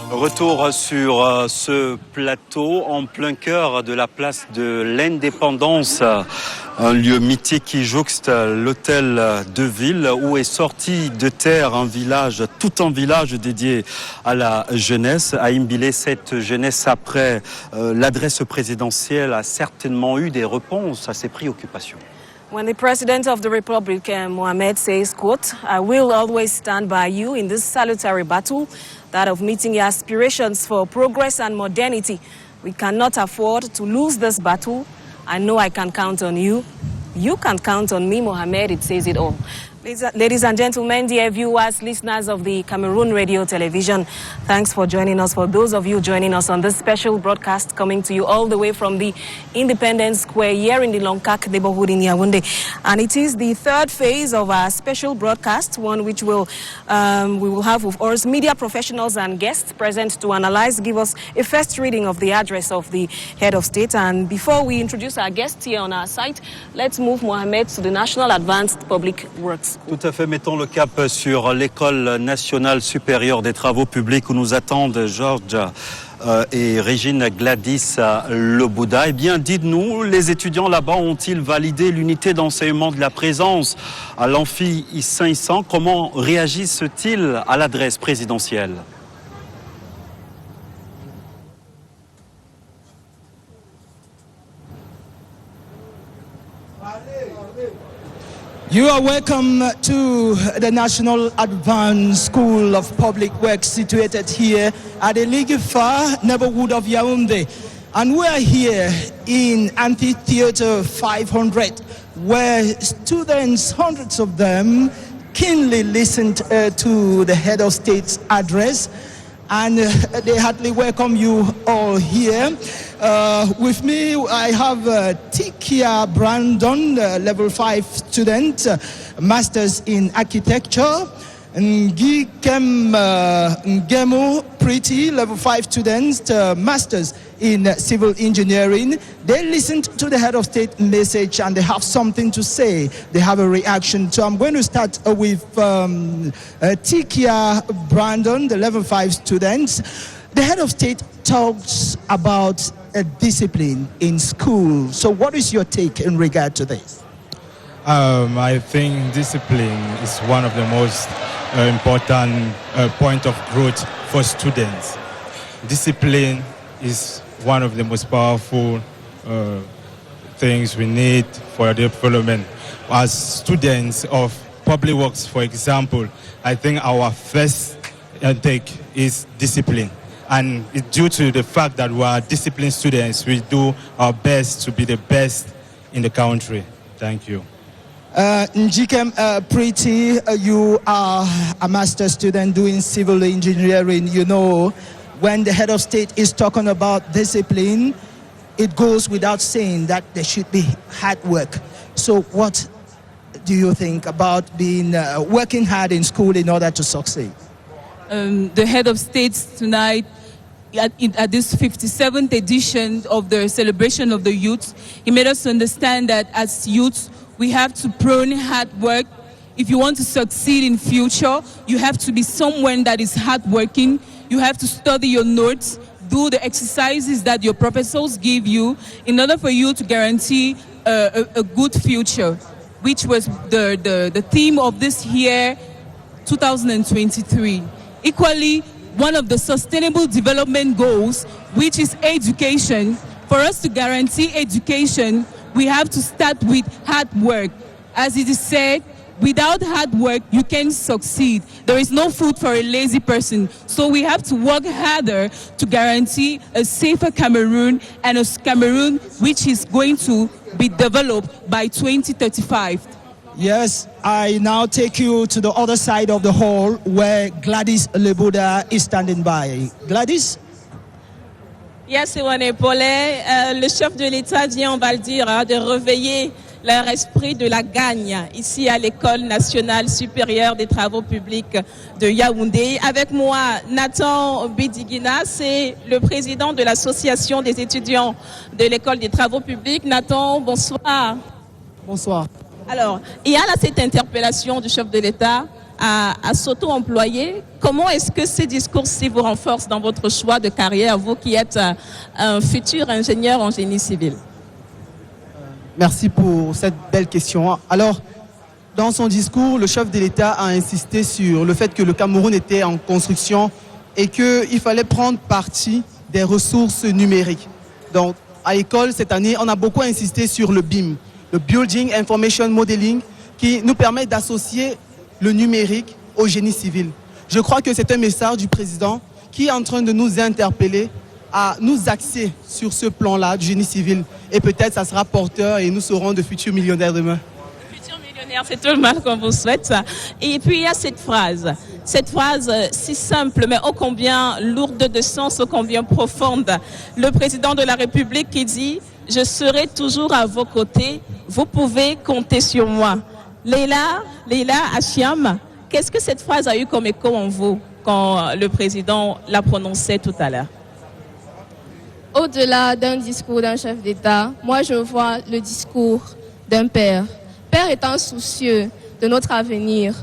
Retour sur ce plateau en plein cœur de la place de l'Indépendance, un lieu mythique qui jouxte l'hôtel de ville où est sorti de terre un village, tout un village dédié à la jeunesse. À Imbile, cette jeunesse après l'adresse présidentielle a certainement eu des réponses à ses préoccupations. When the President of the Republic, Mohamed, says, quote, "I will always stand by you in this salutary battle, that of meeting your aspirations for progress and modernity. We cannot afford to lose this battle. I know I can count on you. You can count on me, Mohamed." It says it all. Ladies and gentlemen, dear viewers, listeners of the Cameroon Radio Television, thanks for joining us. For those of you joining us on this special broadcast coming to you all the way from the Independence Square here in the Lonkak neighborhood in Yaoundé. And it is the third phase of our special broadcast, one which we will have, of course, media professionals and guests present to analyze, give us a first reading of the address of the head of state. And before we introduce our guests here on our site, let's move Mohamed to the National Advanced Public Works. Tout à fait, mettons le cap sur l'École nationale supérieure des travaux publics où nous attendent Georges et Régine Gladys Lebouda. Eh bien, dites-nous, les étudiants là-bas ont-ils validé l'unité d'enseignement de la présence à l'amphi Saint-Ysan? Comment réagissent-ils à l'adresse présidentielle? You are welcome to the National Advanced School of Public Works situated here at the Liguifa neighborhood of Yaoundé. And we are here in Amphitheater 500 where students, hundreds of them, keenly listened to the head of state's address. And they heartily welcome you all here. With me, I have Tikia Brandon, level 5 student, masters in architecture. Ngikem Ngemo Pretty, level 5 students, masters in civil engineering. They listened to the head of state message and they have something to say. They have a reaction. So I'm going to start with Tikia Brandon, the level 5 students. The head of state talks about discipline in school. So what is your take in regard to this? I think discipline is one of the most important point of growth for students. Discipline is one of the most powerful things we need for the development. As students of public works, for example, I think our first intake is discipline. And it's due to the fact that we are disciplined students, we do our best to be the best in the country. Thank you. Njikem Pretty, you are a master student doing civil engineering. You know, when the head of state is talking about discipline, it goes without saying that there should be hard work. So what do you think about being working hard in school in order to succeed? The head of state tonight, at this 57th edition of the celebration of the youth, he made us understand that as youth, we have to prone hard work. If you want to succeed in future, you have to be someone that is hardworking. You have to study your notes, do the exercises that your professors give you in order for you to guarantee a good future, which was the theme of this year, 2023. Equally, one of the sustainable development goals, which is education. For us to guarantee education, we have to start with hard work. As it is said, without hard work, you can't succeed. There is no food for a lazy person. So we have to work harder to guarantee a safer Cameroon and a Cameroon which is going to be developed by 2035. Yes, I now take you to the other side of the hall where Gladys Lebouda is standing by. Gladys? Yes, Ewane Paulet, le chef de l'État vient, on va le dire, de réveiller leur esprit de la gagne ici à l'École nationale supérieure des travaux publics de Yaoundé. Avec moi, Nathan Bidigina, c'est le président de l'association des étudiants de l'École des travaux publics. Nathan, bonsoir. Bonsoir. Alors, il y a là cette interpellation du chef de l'État à s'auto-employer. Comment est-ce que ces discours-ci vous renforcent dans votre choix de carrière, vous qui êtes un futur ingénieur en génie civil? Merci pour cette belle question. Alors, dans son discours, le chef de l'État a insisté sur le fait que le Cameroun était en construction et qu'il fallait prendre parti des ressources numériques. Donc, à l'école, cette année, on a beaucoup insisté sur le BIM, le Building Information Modeling, qui nous permet d'associer le numérique au génie civil. Je crois que c'est un message du président qui est en train de nous interpeller à nous axer sur ce plan-là du génie civil. Et peut-être ça sera porteur et nous serons de futurs millionnaires demain. Futurs millionnaires, c'est tout le mal qu'on vous souhaite. Et puis il y a cette phrase si simple mais ô combien lourde de sens, ô combien profonde. Le président de la République qui dit « Je serai toujours à vos côtés, vous pouvez compter sur moi ». Leila Achiam, qu'est-ce que cette phrase a eu comme écho en vous quand le président l'a prononcée tout à l'heure? Au-delà d'un discours d'un chef d'État, moi je vois le discours d'un père. Père étant soucieux de notre avenir,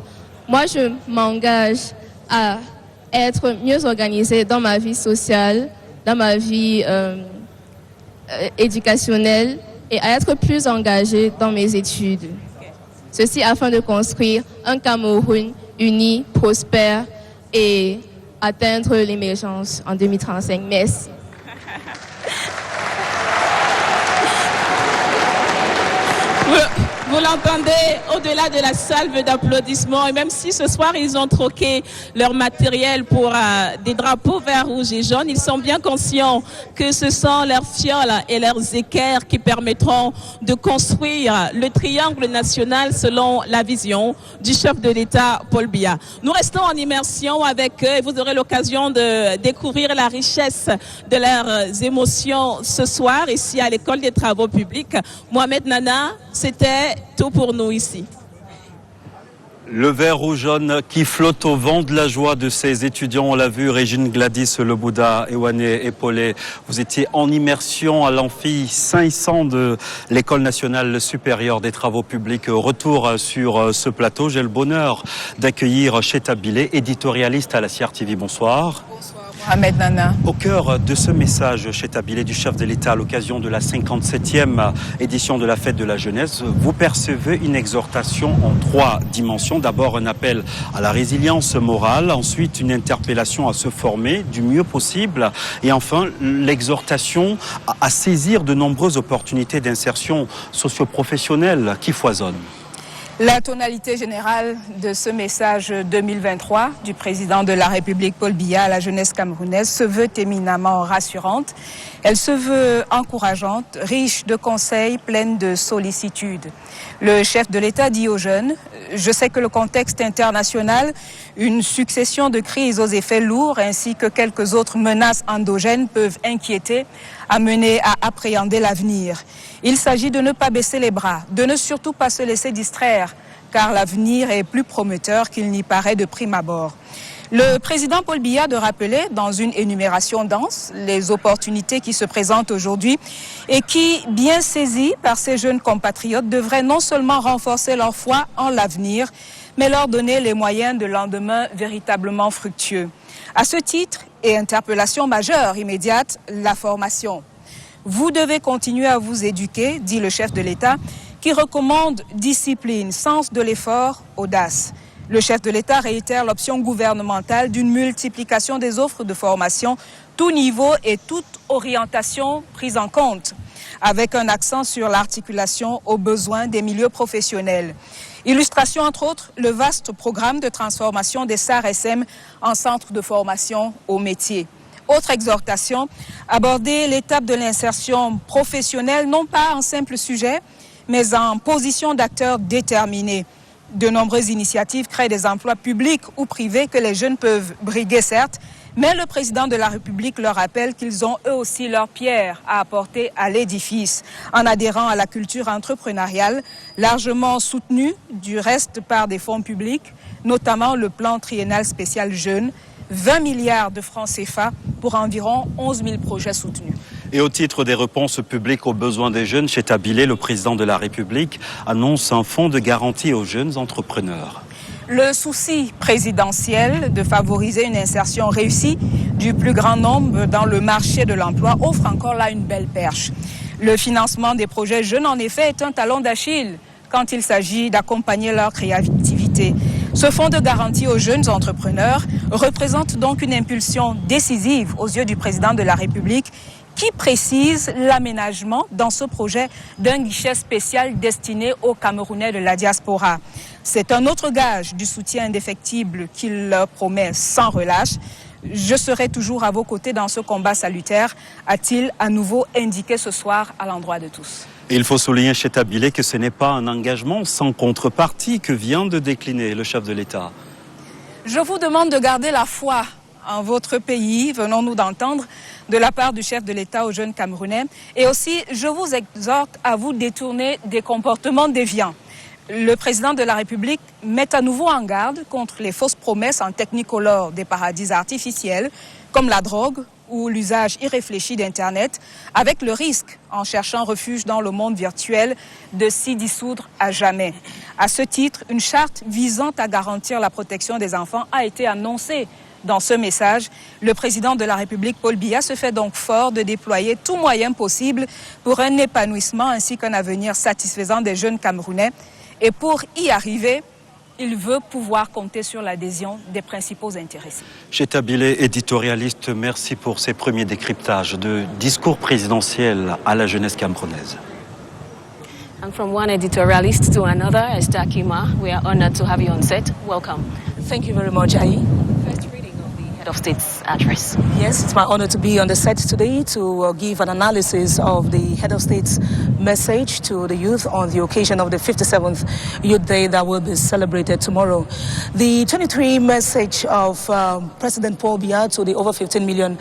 moi je m'engage à être mieux organisée dans ma vie sociale, dans ma vie éducationnelle et à être plus engagée dans mes études. Ceci afin de construire un Cameroun uni, prospère et atteindre l'émergence en 2035. Merci. Vous l'entendez, au-delà de la salve d'applaudissements, et même si ce soir ils ont troqué leur matériel pour des drapeaux verts, rouges et jaunes, ils sont bien conscients que ce sont leurs fioles et leurs équerres qui permettront de construire le triangle national selon la vision du chef de l'État, Paul Biya. Nous restons en immersion avec eux et vous aurez l'occasion de découvrir la richesse de leurs émotions ce soir ici à l'École des travaux publics. Mohamed Nana, c'était tout pour nous ici. Le vert ou jaune qui flotte au vent de la joie de ces étudiants. On l'a vu, Régine, Gladys, Le Bouddha, Ewane et Paulé. Vous étiez en immersion à l'amphi 500 de l'École nationale supérieure des travaux publics. Retour sur ce plateau. J'ai le bonheur d'accueillir Cheta Bilé, éditorialiste à la CRTV. Bonsoir. Mohamed Nana. Au cœur de ce message, Cheta Bilé, du chef de l'État à l'occasion de la 57e édition de la Fête de la Jeunesse, vous percevez une exhortation en 3 dimensions. D'abord, un appel à la résilience morale, ensuite une interpellation à se former du mieux possible et enfin l'exhortation à saisir de nombreuses opportunités d'insertion socio-professionnelle qui foisonnent. La tonalité générale de ce message 2023 du président de la République Paul Biya à la jeunesse camerounaise se veut éminemment rassurante. Elle se veut encourageante, riche de conseils, pleine de sollicitude. Le chef de l'État dit aux jeunes « Je sais que le contexte international, une succession de crises aux effets lourds ainsi que quelques autres menaces endogènes peuvent inquiéter, amener à appréhender l'avenir. Il s'agit de ne pas baisser les bras, de ne surtout pas se laisser distraire, car l'avenir est plus prometteur qu'il n'y paraît de prime abord. » Le président Paul Biya de rappeler dans une énumération dense les opportunités qui se présentent aujourd'hui et qui, bien saisies par ces jeunes compatriotes, devraient non seulement renforcer leur foi en l'avenir, mais leur donner les moyens de lendemain véritablement fructueux. À ce titre, et interpellation majeure immédiate, la formation. Vous devez continuer à vous éduquer, dit le chef de l'État, qui recommande discipline, sens de l'effort, audace. Le chef de l'État réitère l'option gouvernementale d'une multiplication des offres de formation, tout niveau et toute orientation prise en compte, avec un accent sur l'articulation aux besoins des milieux professionnels. Illustration, entre autres, le vaste programme de transformation des SAR-SM en centre de formation au métier. Autre exhortation, aborder l'étape de l'insertion professionnelle, non pas en simple sujet, mais en position d'acteur déterminé. De nombreuses initiatives créent des emplois publics ou privés que les jeunes peuvent briguer, certes, Mais le président de la République leur rappelle qu'ils ont eux aussi leur pierre à apporter à l'édifice en adhérant à la culture entrepreneuriale, largement soutenue du reste par des fonds publics, notamment le plan triennal spécial jeunes, 20 milliards de francs CFA pour environ 11 000 projets soutenus. Et au titre des réponses publiques aux besoins des jeunes, chez Tabilé, le président de la République annonce un fonds de garantie aux jeunes entrepreneurs. Le souci présidentiel de favoriser une insertion réussie du plus grand nombre dans le marché de l'emploi offre encore là une belle perche. Le financement des projets jeunes, en effet, est un talon d'Achille quand il s'agit d'accompagner leur créativité. Ce fonds de garantie aux jeunes entrepreneurs représente donc une impulsion décisive aux yeux du président de la République qui précise l'aménagement dans ce projet d'un guichet spécial destiné aux Camerounais de la diaspora. C'est un autre gage du soutien indéfectible qu'il leur promet sans relâche. Je serai toujours à vos côtés dans ce combat salutaire, a-t-il à nouveau indiqué ce soir à l'endroit de tous. Et il faut souligner chez Tabilé que ce n'est pas un engagement sans contrepartie que vient de décliner le chef de l'État. Je vous demande de garder la foi en votre pays, venons-nous d'entendre, de la part du chef de l'État aux jeunes Camerounais. Et aussi, je vous exhorte à vous détourner des comportements déviants. Le président de la République met à nouveau en garde contre les fausses promesses en technicolore des paradis artificiels, comme la drogue ou l'usage irréfléchi d'Internet, avec le risque, en cherchant refuge dans le monde virtuel, de s'y dissoudre à jamais. À ce titre, une charte visant à garantir la protection des enfants a été annoncée. Dans ce message, le président de la République, Paul Biya, se fait donc fort de déployer tout moyen possible pour un épanouissement ainsi qu'un avenir satisfaisant des jeunes Camerounais. Et pour y arriver, il veut pouvoir compter sur l'adhésion des principaux intéressés. Chez Tabilé, éditorialiste, merci pour ces premiers décryptages de discours présidentiel à la jeunesse camerounaise. And from one editorialist to another, Esther Kima, we are honored to have you on set. Welcome. Thank you very much, Ayi. First reading of the Head of State's address. Yes, it's my honor to be on the set today to give an analysis of the Head of State's message to the youth on the occasion of the 57th Youth Day that will be celebrated tomorrow. The 23 message of President Paul Biya to the over 15 million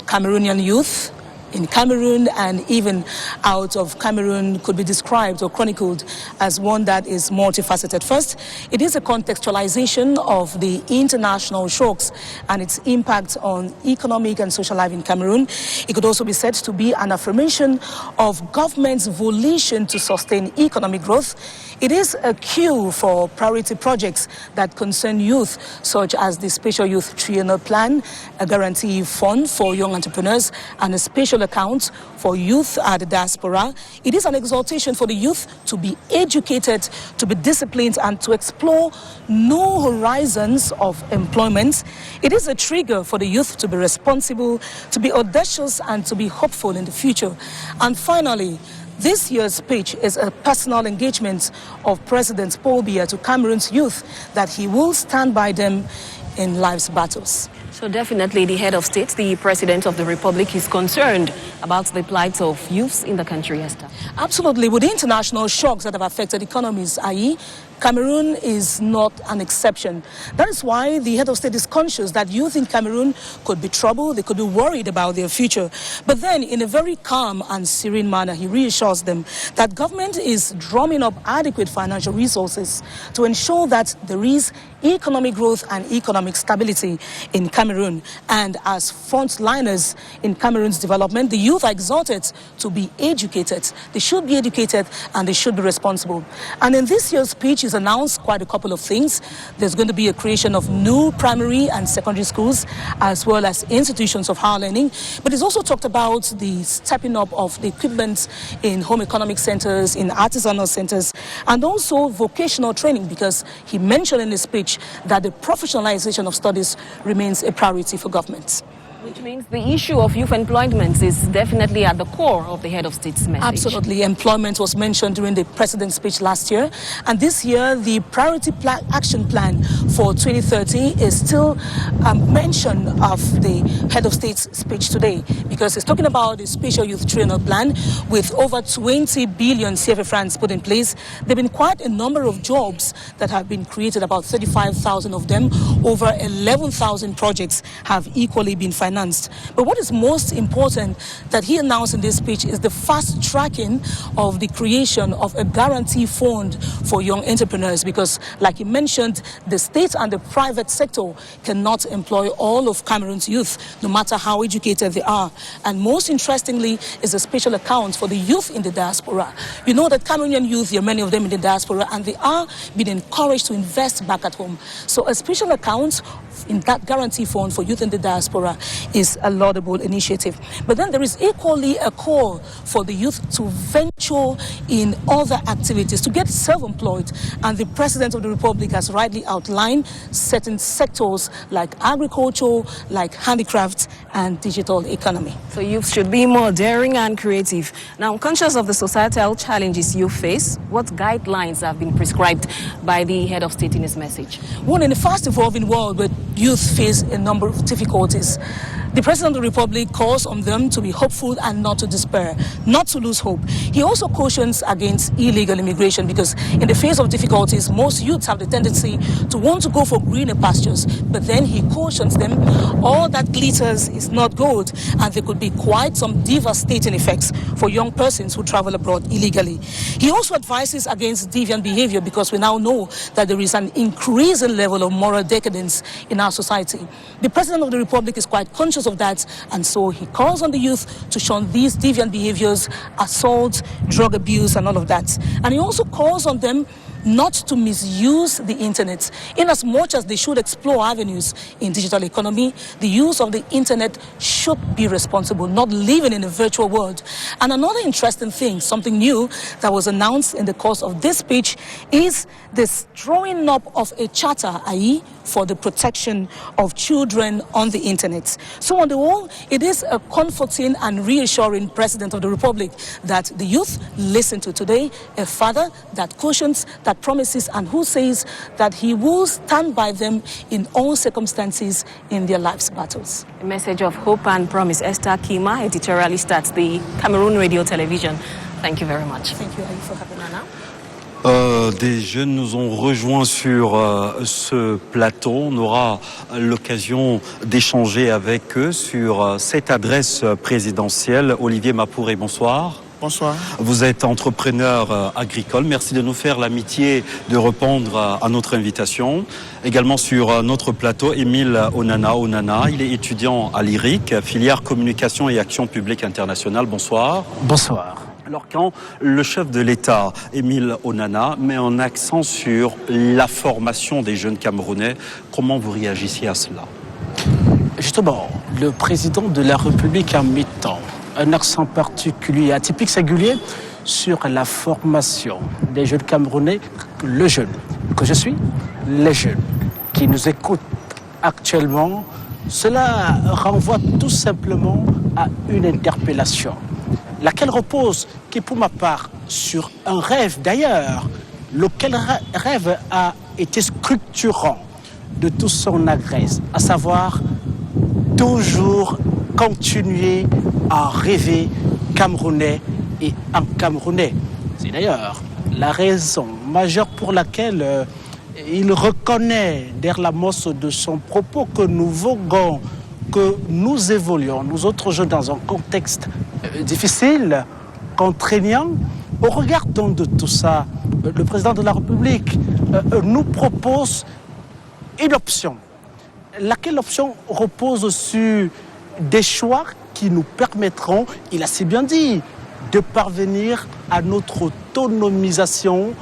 Cameroonian youth in Cameroon and even out of Cameroon could be described or chronicled as one that is multifaceted. First, it is a contextualization of the international shocks and its impact on economic and social life in Cameroon. It could also be said to be an affirmation of government's volition to sustain economic growth. It is a cue for priority projects that concern youth, such as the Special Youth Triennial Plan, a guarantee fund for young entrepreneurs, and a special account for youth at the diaspora. It is an exhortation for the youth to be educated, to be disciplined, and to explore new horizons of employment. It is a trigger for the youth to be responsible, to be audacious, and to be hopeful in the future. And finally, this year's speech is a personal engagement of President Paul Biya to Cameroon's youth that he will stand by them in life's battles. So definitely the head of state, the president of the republic, is concerned about the plight of youths in the country, Esther. Absolutely. With the international shocks that have affected economies, i.e., Cameroon is not an exception. That is why the head of state is conscious that youth in Cameroon could be troubled, they could be worried about their future. But then, in a very calm and serene manner, he reassures them that government is drumming up adequate financial resources to ensure that there is economic growth and economic stability in Cameroon. And as frontliners in Cameroon's development, the youth are exhorted to be educated. They should be educated and they should be responsible. And in this year's speech, he's announced quite a couple of things. There's going to be a creation of new primary and secondary schools, as well as institutions of higher learning. But he's also talked about the stepping up of the equipment in home economic centers, in artisanal centers, and also vocational training, because he mentioned in his speech that the professionalization of studies remains a priority for government. Which means the issue of youth employment is definitely at the core of the head of state's message. Absolutely. Employment was mentioned during the president's speech last year. And this year, the priority action plan for 2030 is still a mention of the head of state's speech today, because it's talking about the Special Youth Triennial Plan with over 20 billion CFA francs put in place. There have been quite a number of jobs that have been created, about 35,000 of them. Over 11,000 projects have equally been financed. But what is most important that he announced in this speech is the fast tracking of the creation of a guarantee fund for young entrepreneurs, because like he mentioned, the state and the private sector cannot employ all of Cameroon's youth, no matter how educated they are. And most interestingly is a special account for the youth in the diaspora. You know that Cameroonian youth, there are many of them in the diaspora, and they are being encouraged to invest back at home. So a special account in that guarantee fund for youth in the diaspora is a laudable initiative. But then there is equally a call for the youth to venture in other activities, to get self-employed. And the President of the Republic has rightly outlined certain sectors like agriculture, like handicrafts and digital economy. So youth should be more daring and creative. Now, conscious of the societal challenges you face, what guidelines have been prescribed by the head of state in his message? Well, in a fast-evolving world where youth face a number of difficulties, the President of the Republic calls on them to be hopeful and not to despair, not to lose hope. He also cautions against illegal immigration, because in the face of difficulties, most youths have the tendency to want to go for greener pastures. But then he cautions them, all that glitters is not gold, and there could be quite some devastating effects for young persons who travel abroad illegally. He also advises against deviant behavior, because we now know that there is an increasing level of moral decadence in our society. The President of the Republic is quite conscious of that, and so he calls on the youth to shun these deviant behaviors, assault, drug abuse and all of that. And he also calls on them not to misuse the internet. In as much as they should explore avenues in digital economy, the use of the internet should be responsible, not living in a virtual world. And another interesting thing, something new that was announced in the course of this speech, is this drawing up of a charter, i.e. for the protection of children on the internet. So on the whole, it is a comforting and reassuring President of the Republic that the youth listen to today, a father that cautions, that promises, and who says that he will stand by them in all circumstances in their life's battles. A message of hope and promise. Esther Kima, editorialist at the Cameroon Radio Television. Thank you very much. Thank you for having me now. Des jeunes nous ont rejoints sur ce plateau. On aura l'occasion d'échanger avec eux sur cette adresse présidentielle. Olivier Mapouré, bonsoir. Bonsoir. Vous êtes entrepreneur agricole. Merci de nous faire l'amitié de répondre à notre invitation. Également sur notre plateau, Émile Onana. Il est étudiant à l'IRIC, filière communication et action publique internationale. Bonsoir. Bonsoir. Alors quand le chef de l'État, Émile Onana, met un accent sur la formation des jeunes Camerounais, comment vous réagissez à cela? Justement, le président de la République a mis un accent particulier, atypique, singulier, sur la formation des jeunes Camerounais, le jeune que je suis, les jeunes qui nous écoutent actuellement. Cela renvoie tout simplement à une interpellation, laquelle repose, qui pour ma part, sur un rêve d'ailleurs, lequel rêve a été structurant de tout son agrès, à savoir toujours continuer à rêver camerounais et en camerounais. C'est d'ailleurs la raison majeure pour laquelle il reconnaît derrière l'amorce de son propos que nous voguons, que nous évoluons, nous autres jeunes, dans un contexte difficile, contraignant. Au regard donc de tout ça, le président de la République nous propose une option, laquelle option repose sur des choix qui nous permettront, il a si bien dit, de parvenir à notre autonomisation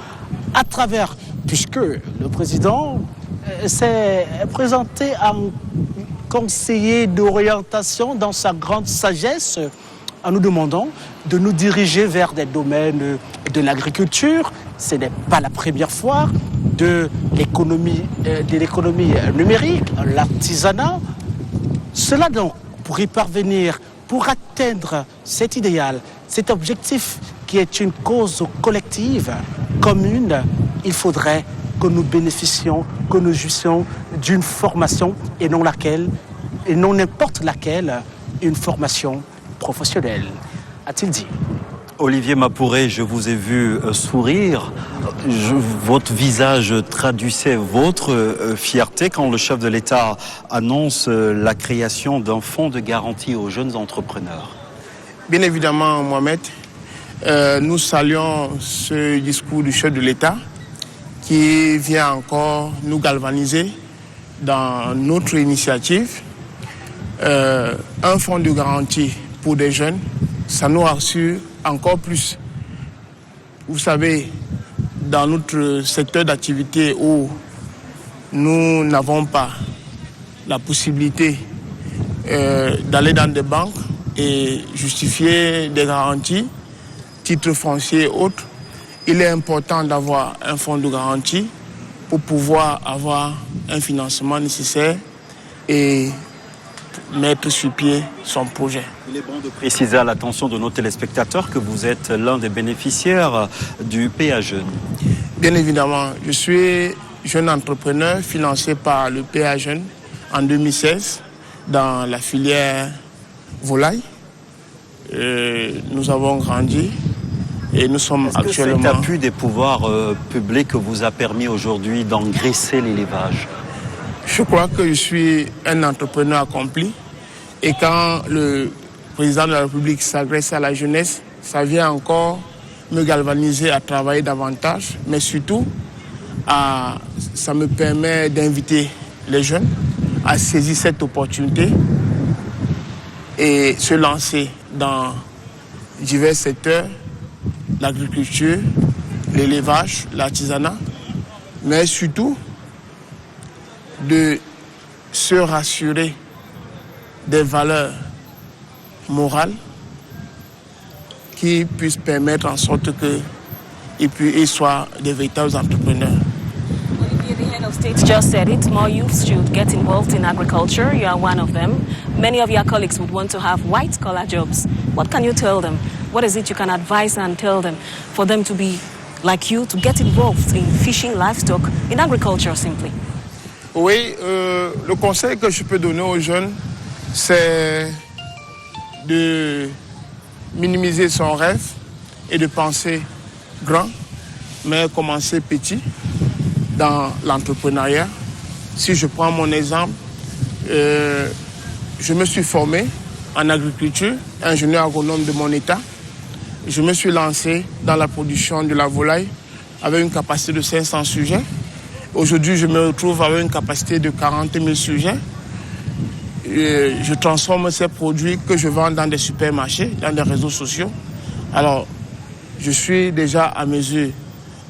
à travers, puisque le président s'est présenté en conseiller d'orientation dans sa grande sagesse, en nous demandant de nous diriger vers des domaines de l'agriculture. Ce n'est pas la première fois, de l'économie numérique, l'artisanat. Cela donc pour y parvenir, pour atteindre cet idéal, cet objectif qui est une cause collective, commune, il faudrait que nous bénéficions, que nous jouissions d'une formation et non n'importe laquelle, une formation professionnelle, a-t-il dit. Olivier Mapouret, je vous ai vu sourire. Votre visage traduisait votre fierté quand le chef de l'État annonce la création d'un fonds de garantie aux jeunes entrepreneurs. Bien évidemment, Mohamed, nous saluons ce discours du chef de l'État qui vient encore nous galvaniser dans notre initiative. Un fonds de garantie pour des jeunes, ça nous rassure encore plus. Vous savez, dans notre secteur d'activité où nous n'avons pas la possibilité d'aller dans des banques et justifier des garanties, titres fonciers et autres, il est important d'avoir un fonds de garantie pour pouvoir avoir un financement nécessaire et mettre sur pied son projet. Il est bon de préciser à l'attention de nos téléspectateurs que vous êtes l'un des bénéficiaires du PA Jeunes. Bien évidemment, je suis jeune entrepreneur financé par le PA Jeunes en 2016 dans la filière volaille. Nous avons grandi et nous sommes actuellement... Cet appui des pouvoirs publics vous a permis aujourd'hui d'engraisser l'élevage? Je crois que je suis un entrepreneur accompli et quand le président de la République s'adresse à la jeunesse, ça vient encore me galvaniser à travailler davantage, mais surtout, ça me permet d'inviter les jeunes à saisir cette opportunité et se lancer dans divers secteurs, l'agriculture, l'élevage, l'artisanat, mais surtout de se rassurer des valeurs morales qui puissent permettre en sorte qu'ils soient des véritables entrepreneurs. Olivier, the head of state just said it. More youths should get involved in agriculture. You are one of them. Many of your colleagues would want to have white-collar jobs. What can you tell them? What is it you can advise and tell them for them to be like you, to get involved in fishing, livestock, in agriculture simply? Oui, le conseil que je peux donner aux jeunes, c'est de minimiser son rêve et de penser grand, mais commencer petit dans l'entrepreneuriat. Si je prends mon exemple, je me suis formé en agriculture, ingénieur agronome de mon état. Je me suis lancé dans la production de la volaille avec une capacité de 500 sujets. Aujourd'hui, je me retrouve avec une capacité de 40 000 sujets. Je transforme ces produits que je vends dans des supermarchés, dans des réseaux sociaux. Alors, je suis déjà à mesure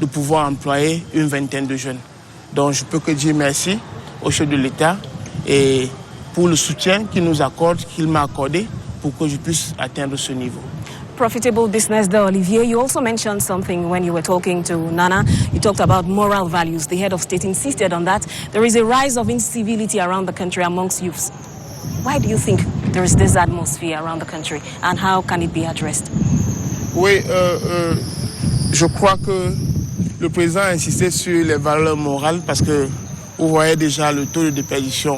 de pouvoir employer une vingtaine de jeunes. Donc, je peux que dire merci au chef de l'État et pour le soutien qu'il nous accorde, qu'il m'a accordé pour que je puisse atteindre ce niveau. Profitable business there, Olivier. You also mentioned something when you were talking to Nana. You talked about moral values. The head of state insisted on that. There is a rise of incivility around the country amongst youths. Why do you think there is this atmosphere around the country and how can it be addressed? Oui, je crois que le président a insisté sur les valeurs morales parce que vous voyez déjà le taux de déperdition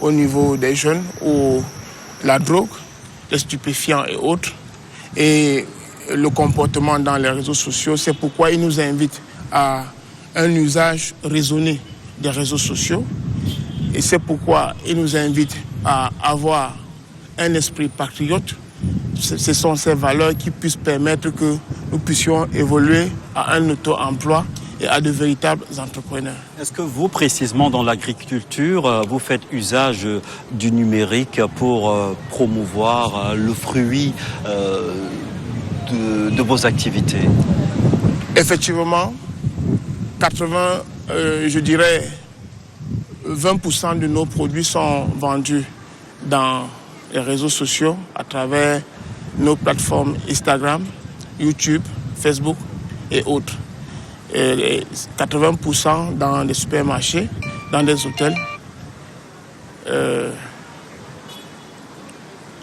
au niveau des jeunes ou la drogue, les stupéfiants et autres. Et le comportement dans les réseaux sociaux, c'est pourquoi il nous invite à un usage raisonné des réseaux sociaux. Et c'est pourquoi il nous invite à avoir un esprit patriote. Ce sont ces valeurs qui puissent permettre que nous puissions évoluer à un auto-emploi et à de véritables entrepreneurs. Est-ce que vous, précisément dans l'agriculture, vous faites usage du numérique pour promouvoir le fruit de vos activités? Effectivement, 20% de nos produits sont vendus dans les réseaux sociaux à travers nos plateformes Instagram, YouTube, Facebook et autres. Et 80% dans les supermarchés, dans des hôtels.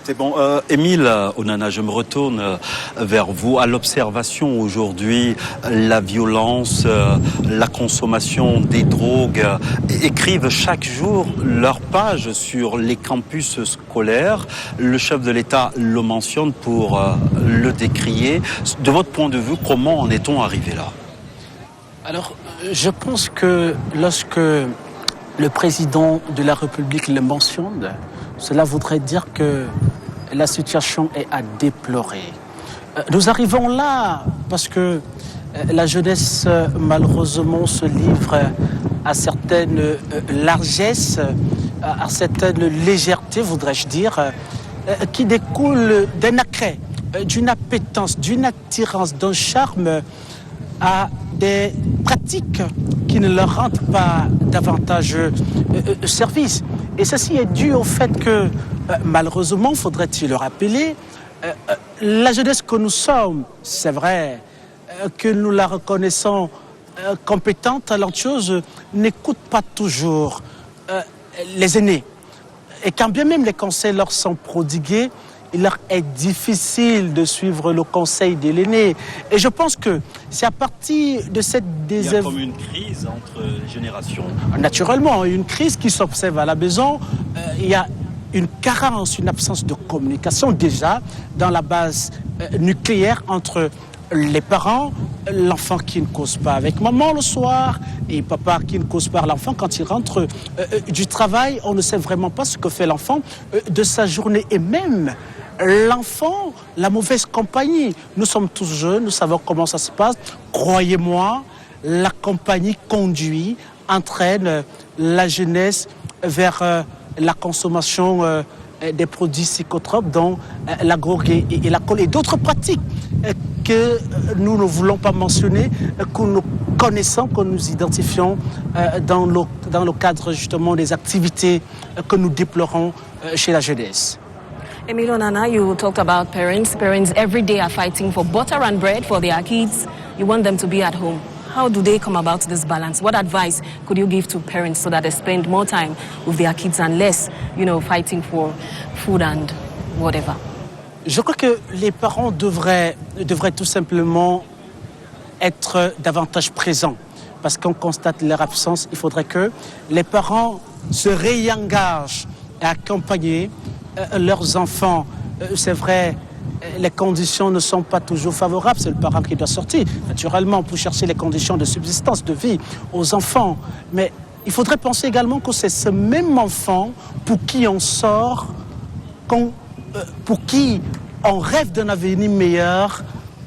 C'est bon. Émile Onana, je me retourne vers vous. À l'observation aujourd'hui, la violence, la consommation des drogues écrivent chaque jour leur page sur les campus scolaires. Le chef de l'État le mentionne pour le décrier. De votre point de vue, comment en est-on arrivé là? Alors, je pense que lorsque le président de la République le mentionne, cela voudrait dire que la situation est à déplorer. Nous arrivons là parce que la jeunesse, malheureusement, se livre à certaines largesses, à certaines légèretés, voudrais-je dire, qui découlent d'un attrait, d'une appétence, d'une attirance, d'un charme à des pratiques qui ne leur rendent pas davantage service. Et ceci est dû au fait que, malheureusement, faudrait-il le rappeler, la jeunesse que nous sommes, c'est vrai que nous la reconnaissons compétente, talentueuse, n'écoute pas toujours les aînés. Et quand bien même les conseils leur sont prodigués, il leur est difficile de suivre le conseil de l'aîné. Et je pense que c'est à partir de cette Il y a comme une crise entre les générations. Naturellement, une crise qui s'observe à la maison. Il y a une carence, une absence de communication déjà dans la base nucléaire entre les parents, l'enfant qui ne cause pas avec maman le soir et papa qui ne cause pas l'enfant quand il rentre du travail. On ne sait vraiment pas ce que fait l'enfant de sa journée et même l'enfant, la mauvaise compagnie. Nous sommes tous jeunes, nous savons comment ça se passe. Croyez-moi, la compagnie conduit, entraîne la jeunesse vers la consommation des produits psychotropes, dont la drogue et l'alcool et d'autres pratiques que nous ne voulons pas mentionner, que nous connaissons, que nous identifions dans le cadre justement des activités que nous déplorons chez la jeunesse. Emile Onana, you talked about parents. Parents every day are fighting for butter and bread for their kids. You want them to be at home. How do they come about this balance? What advice could you give to parents so that they spend more time with their kids and less, fighting for food and whatever? Je crois que les parents devraient tout simplement être davantage présents. Parce qu'on constate leur absence, il faudrait que les parents se réengagent à accompagner leurs enfants. C'est vrai, les conditions ne sont pas toujours favorables, c'est le parent qui doit sortir, naturellement, pour chercher les conditions de subsistance, de vie aux enfants. Mais il faudrait penser également que c'est ce même enfant pour qui on sort, pour qui on rêve d'un avenir meilleur,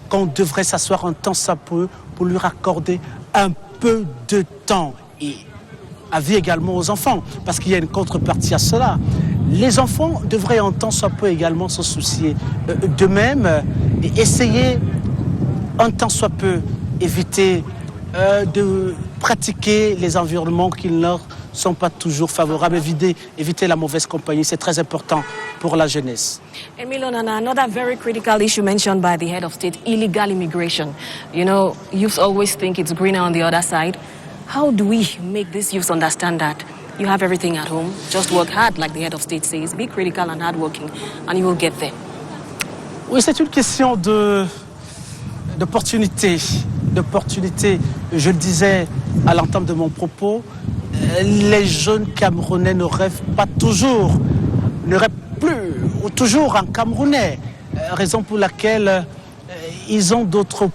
qu'on devrait s'asseoir un temps ça peu pour lui raccorder un peu de temps. Et avis également aux enfants, parce qu'il y a une contrepartie à cela. Les enfants devraient un temps soit peu également se soucier d'eux-mêmes et essayer un temps soit peu éviter de pratiquer les environnements qui ne leur sont pas toujours favorables, éviter la mauvaise compagnie. C'est très important pour la jeunesse. Emile Onana, another very critical issue mentioned by the head of state, illegal immigration. Youths always think it's greener on the other side. How do we make these youths understand that you have everything at home, just work hard, like the head of state says, be critical and hardworking, and you will get there? Oui, c'est une question d'opportunité. Je le disais à l'entame de mon propos, les jeunes Camerounais ne rêvent plus ou toujours en Camerounais, raison pour laquelle ils ont d'autres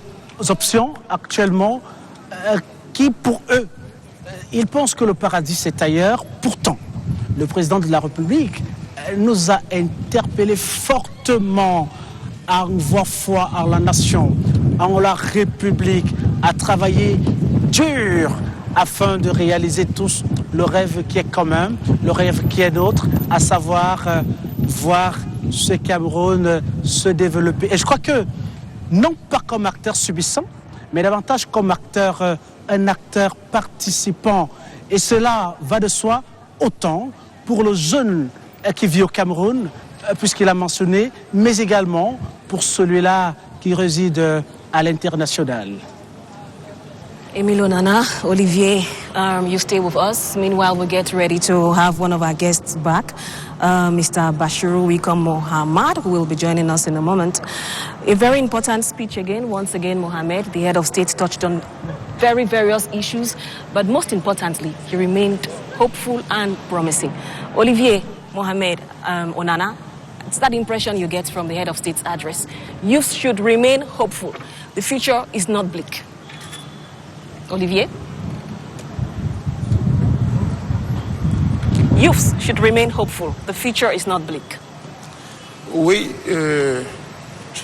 options actuellement qui, pour eux, ils pensent que le paradis c'est ailleurs. Pourtant, le président de la République nous a interpellés fortement à envoyer foi à la nation, en la République, à travailler dur afin de réaliser tous le rêve qui est commun, le rêve qui est nôtre, à savoir voir ce Cameroun se développer. Et je crois que, non pas comme acteur subissant, mais davantage comme un acteur participant. Et cela va de soi autant pour le jeune qui vit au Cameroun, puisqu'il a mentionné, mais également pour celui-là qui réside à l'international. Emile Onana, Olivier you stay with us. Meanwhile, we get ready to have one of our guests back, Mr. Bashiru Wika Mohammed, who will be joining us in a moment. A very important speech again. Once again, Mohammed, the head of state, touched on various issues, but most importantly, he remained hopeful and promising. Olivier Mohammed Onana, it's that impression you get from the head of state's address. Youth should remain hopeful. The future is not bleak. Olivier? Youths should remain hopeful. The future is not bleak. Oui, je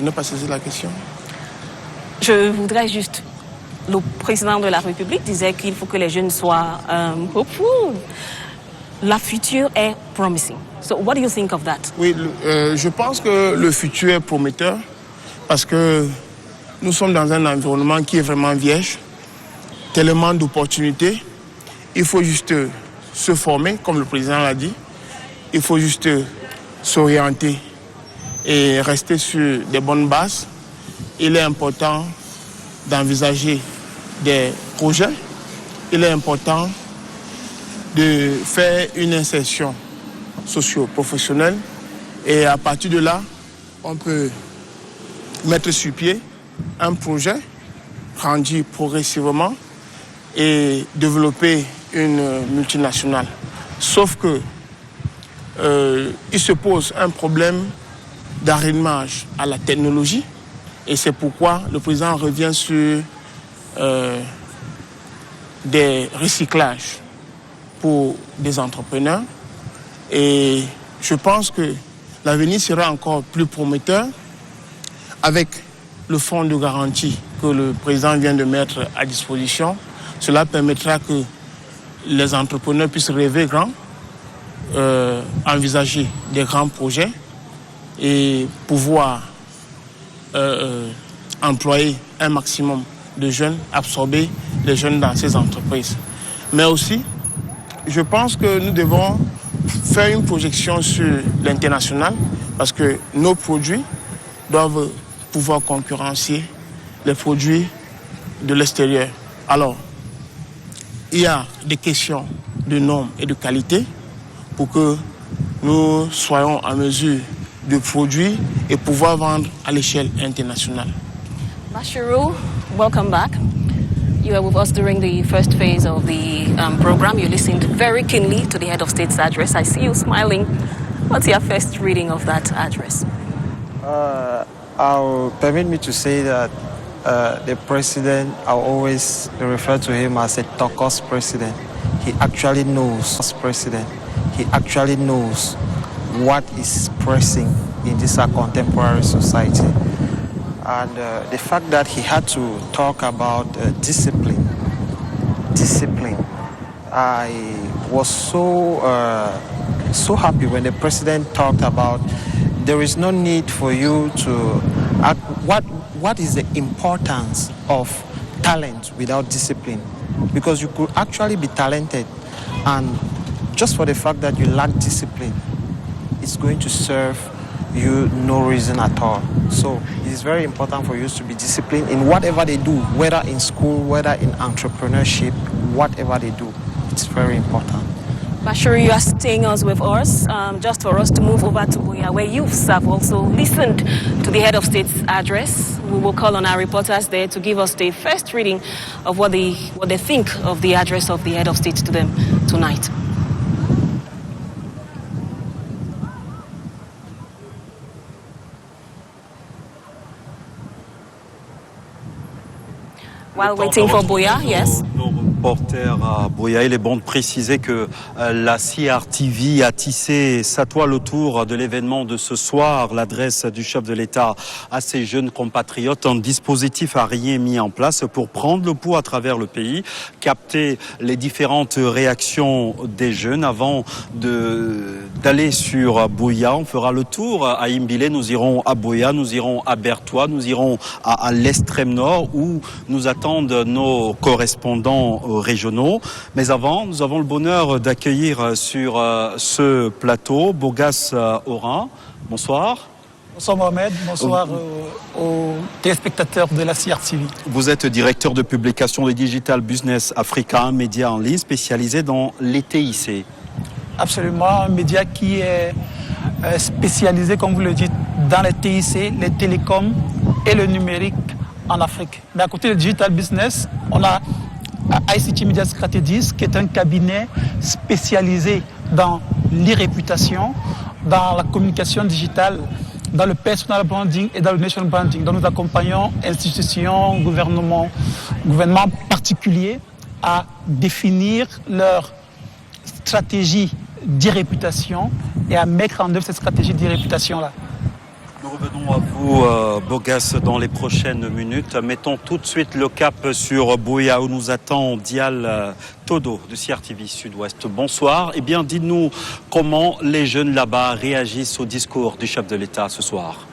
n'ai pas saisi la question. Je voudrais juste... Le président de la République disait qu'il faut que les jeunes soient hopeful. La future est promising. So what do you think of that? Oui, je pense que le futur est prometteur parce que nous sommes dans un environnement qui est vraiment vierge, tellement d'opportunités. Il faut juste se former, comme le président l'a dit. Il faut juste s'orienter et rester sur des bonnes bases. Il est important d'envisager des projets. Il est important de faire une insertion socio-professionnelle et à partir de là, on peut mettre sur pied un projet, grandir progressivement et développer une multinationale. Sauf que il se pose un problème d'arrimage à la technologie et c'est pourquoi le président revient sur des recyclages pour des entrepreneurs et je pense que l'avenir sera encore plus prometteur avec le fonds de garantie que le président vient de mettre à disposition. Cela permettra que les entrepreneurs puissent rêver grand, envisager des grands projets et pouvoir employer un maximum de jeunes, absorber les jeunes dans ces entreprises. Mais aussi, je pense que nous devons faire une projection sur l'international parce que nos produits doivent pouvoir concurrencer les produits de l'extérieur. Alors, il y a des questions de normes et de qualité pour que nous soyons en mesure de produire et pouvoir vendre à l'échelle internationale. Bashiru, welcome back. You were with us during the first phase of the program. You listened very keenly to the head of state's address. I see you smiling. What's your first reading of that address? I'll permit me to say that the president, I'll always refer to him as a talker's president. He actually knows, what is pressing in this contemporary society. And the fact that he had to talk about discipline, I was so happy when the president talked about there is no need for you to act. What is the importance of talent without discipline? Because you could actually be talented and just for the fact that you lack discipline, it's going to serve you no reason at all. So it's very important for you to be disciplined in whatever they do, whether in school, whether in entrepreneurship, whatever they do. It's very important. Bashiru, you are staying with us just for us to move over to Buea, where youths have also listened to the head of state's address. We will call on our reporters there to give us the first reading of what they think of the address of the head of state to them tonight. While waiting for Buea, yes. Reporter à Buea, il est bon de préciser que la CRTV a tissé sa toile autour de l'événement de ce soir, l'adresse du chef de l'État à ses jeunes compatriotes. Un dispositif a rien mis en place pour prendre le pouls à travers le pays, capter les différentes réactions des jeunes avant d'aller sur Buea. On fera le tour à Imbile, nous irons à Buea, nous irons à Bertoua, nous irons à l'extrême nord où nous attendent nos correspondants régionaux. Mais avant, nous avons le bonheur d'accueillir sur ce plateau Bogas Orin. Bonsoir. Bonsoir Mohamed, bonsoir aux téléspectateurs de la CRTV. Vous êtes directeur de publication de Digital Business Africa, un média en ligne spécialisé dans les TIC. Absolument, un média qui est spécialisé, comme vous le dites, dans les TIC, les télécoms et le numérique en Afrique. Mais à côté de Digital Business, on a ICT Media Strategies, qui est un cabinet spécialisé dans l'e-réputation, dans la communication digitale, dans le personal branding et dans le national branding. Donc nous accompagnons institutions, gouvernements particuliers à définir leur stratégie d'e-réputation et à mettre en œuvre cette stratégie d'e-réputation-là. Nous revenons à vous, Bogas, dans les prochaines minutes. Mettons tout de suite le cap sur Buea, où nous attend Dial Todo de CRTV Sud-Ouest. Bonsoir. Eh bien, dites-nous comment les jeunes là-bas réagissent au discours du chef de l'État ce soir.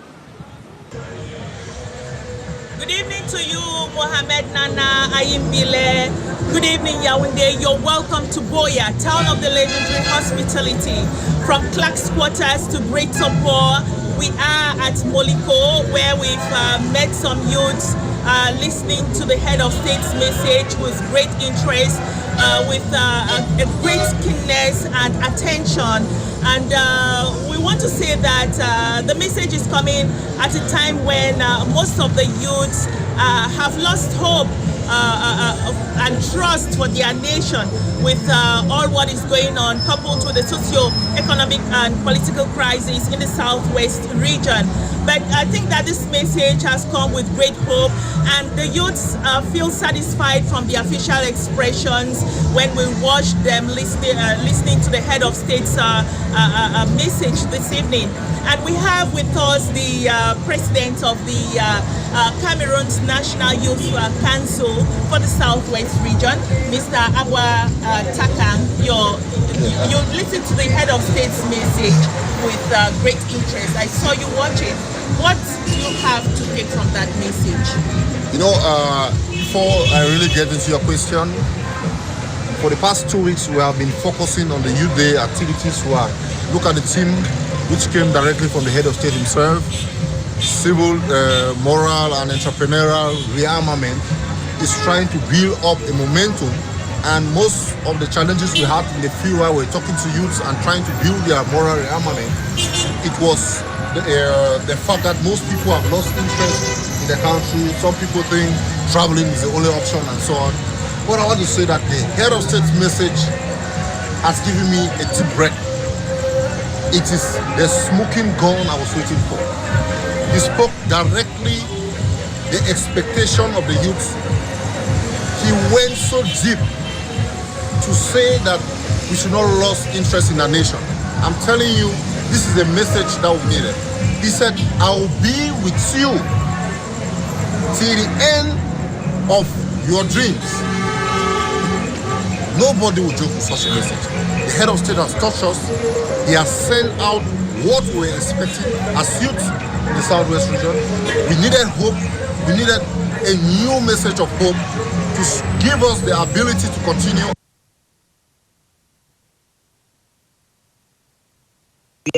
Good evening to you, Mohamed Nana, Ayimbile. Good evening, Yaoundé. You're welcome to Buea, town of the legendary hospitality. From Clark's quarters to Great Sopor, we are at Moliko, where we've met some youths listening to the head of state's message with great interest, with a great keenness and attention. And we want to say that the message is coming at a time when most of the youths have lost hope and trust for their nation with all what is going on, coupled with the socio-economic and political crisis in the southwest region. But I think that this message has come with great hope, and the youths feel satisfied from the official expressions when we watch them listening to the head of state's message this evening. And we have with us the president of the Cameroon's National Youth Council for the Southwest region, Mr. Abwa Takang. You listen to the head of state's message with great interest. I saw you watching. What do you have to take from that message? You know, before I really get into your question, for the past 2 weeks we have been focusing on the Youth Day activities. Look at the team which came directly from the head of state himself. Civil, moral and entrepreneurial rearmament is trying to build up a momentum, and most of the challenges we had in the field while we're talking to youths and trying to build their moral rearmament, it was the fact that most people have lost interest in the country. Some people think traveling is the only option and so on. But I want to say that the head of state's message has given me a deep breath. It is the smoking gun I was waiting for. He spoke directly the expectation of the youth. He went so deep to say that we should not lose interest in our nation. I'm telling you, this is a message that we needed. He said, I will be with you till the end of your dreams. Nobody will joke with such a message. The head of state has touched us. He has sent out what we were expecting as youth in the Southwest region. We needed hope. We needed a new message of hope to give us the ability to continue.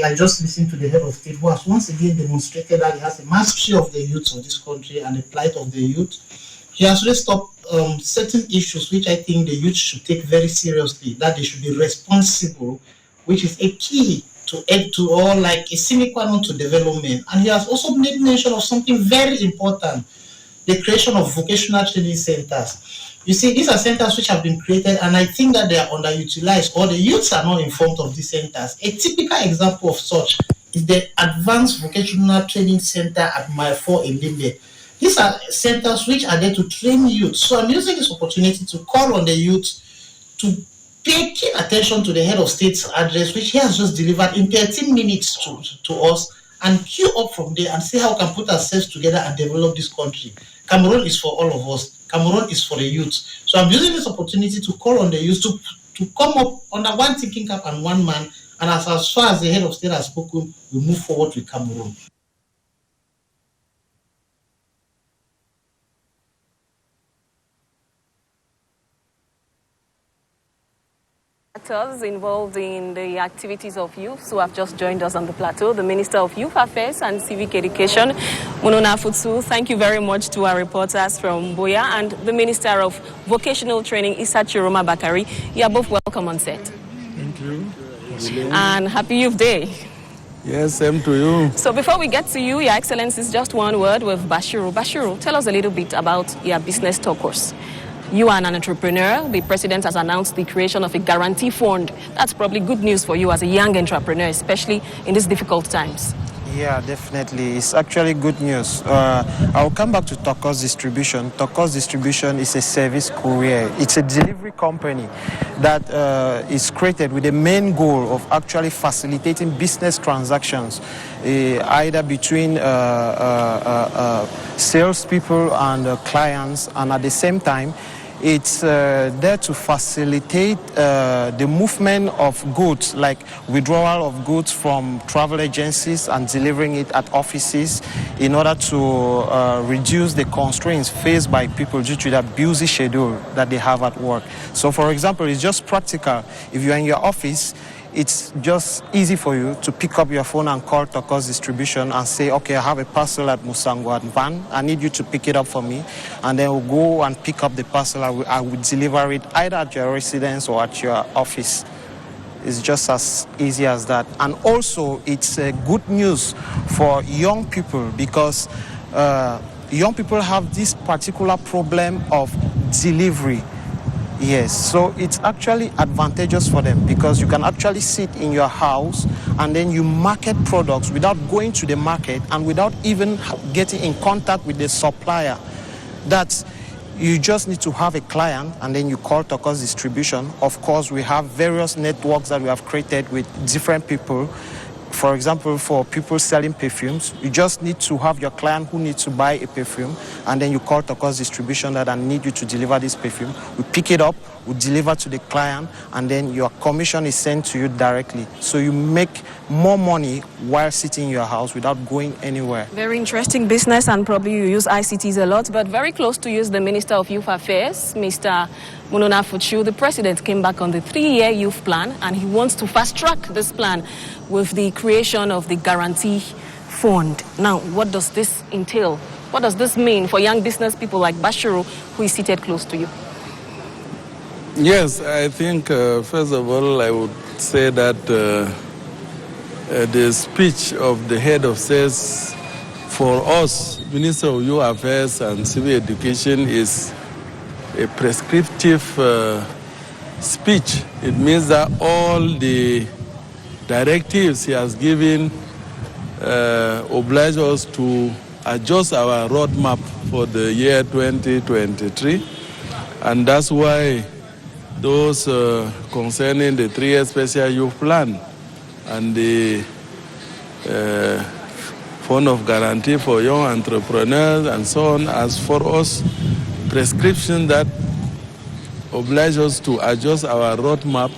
I just listened to the head of state, who has once again demonstrated that he has a mastery of the youth of this country and the plight of the youth. He has raised up certain issues which I think the youth should take very seriously, that they should be responsible, which is a key to add to all, like a sine qua non to development. And he has also made mention of something very important, the creation of vocational training centers. You see, these are centers which have been created, and I think that they are underutilized, or the youths are not informed of these centers. A typical example of such is the Advanced Vocational Training Center at Mile 4 in Limbe. These are centers which are there to train youth. So I'm using this opportunity to call on the youth to pay keen attention to the head of state's address, which he has just delivered in 13 minutes to us, and queue up from there and see how we can put ourselves together and develop this country. Cameroon is for all of us. Cameroon is for the youth. So I'm using this opportunity to call on the youth to come up under one thinking cap and one man. And as far as the head of state has spoken, we move forward with Cameroon. Actors involved in the activities of youth who have just joined us on the plateau, the Minister of Youth Affairs and Civic Education, Munona Futsu. Thank you very much to our reporters from Buea, and the Minister of Vocational Training, Issa Chiroma Bakari. You are both welcome on set. Thank you. And happy Youth Day. Yes, same to you. So before we get to you, Your Excellencies, just one word with Bashiru. Bashiru, tell us a little bit about your business talk course. You are an entrepreneur. The president has announced the creation of a guarantee fund. That's probably good news for you as a young entrepreneur, especially in these difficult times. Yeah, definitely. It's actually good news. I'll come back to Tokos Distribution. Tokos Distribution is a service courier. It's a delivery company that is created with the main goal of actually facilitating business transactions, either between salespeople and clients, and at the same time, it's there to facilitate the movement of goods, like withdrawal of goods from travel agencies and delivering it at offices in order to reduce the constraints faced by people due to the busy schedule that they have at work. So, for example, it's just practical. If you're in your office, it's just easy for you to pick up your phone and call Tokos Distribution and say, okay, I have a parcel at Musango at Van. I need you to pick it up for me. And then we'll go and pick up the parcel. I will deliver it either at your residence or at your office. It's just as easy as that. And also, it's good news for young people because young people have this particular problem of delivery. Yes, so it's actually advantageous for them because you can actually sit in your house and then you market products without going to the market and without even getting in contact with the supplier. That's, you just need to have a client and then you call Tokos Distribution. Of course, we have various networks that we have created with different people. For example, for people selling perfumes, you just need to have your client who needs to buy a perfume, and then you call Tokos Distribution that I need you to deliver this perfume. We pick it up, we deliver to the client, and then your commission is sent to you directly. So you make more money while sitting in your house without going anywhere. Very interesting business, and probably you use ICTs a lot, but very close to you is the Minister of Youth Affairs, Mr. Munona Futsu. The president came back on the 3-year youth plan, and he wants to fast-track this plan with the creation of the guarantee fund. Now, what does this entail? What does this mean for young business people like Bashiru, who is seated close to you? Yes, I think, first of all, I would say that the speech of the head of sales for us, Minister of Youth Affairs and Civil Education, is a prescriptive speech. It means that all the directives he has given oblige us to adjust our roadmap for the year 2023, and that's why those concerning the 3-year special youth plan and the fund of guarantee for young entrepreneurs and so on, as for us, prescription that oblige us to adjust our roadmap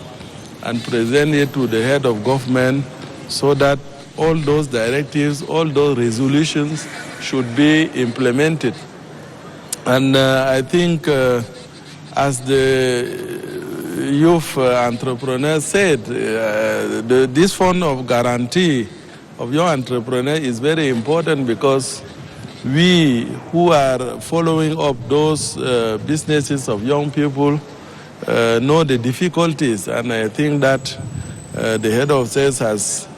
and present it to the head of government so that all those directives, all those resolutions should be implemented. And I think as the youth entrepreneur said, this fund of guarantee of young entrepreneurs is very important because we who are following up those businesses of young people know the difficulties, and I think that the head of sales has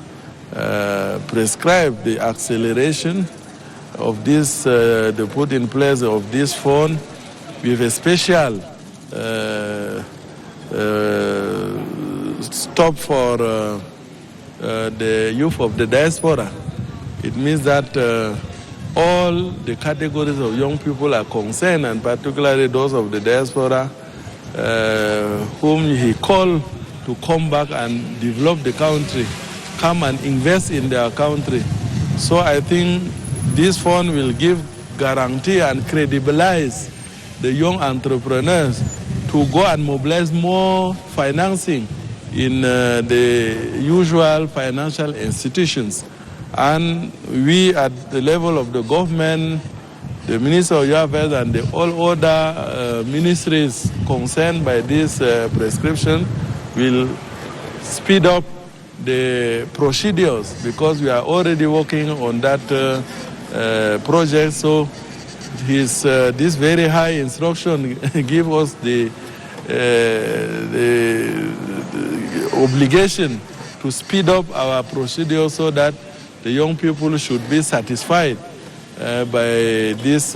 prescribed the acceleration of this, the put in place of this fund with a special stop for the youth of the diaspora. It means that all the categories of young people are concerned, and particularly those of the diaspora, whom he called to come back and develop the country, come and invest in their country. So I think this fund will give guarantee and credibilize the young entrepreneurs to go and mobilize more financing in the usual financial institutions. And we at the level of the government, the Minister of Youth Affairs and the all other ministries concerned by this prescription will speed up the procedures because we are already working on that project. So this very high instruction give us the obligation to speed up our procedure so that the young people should be satisfied by this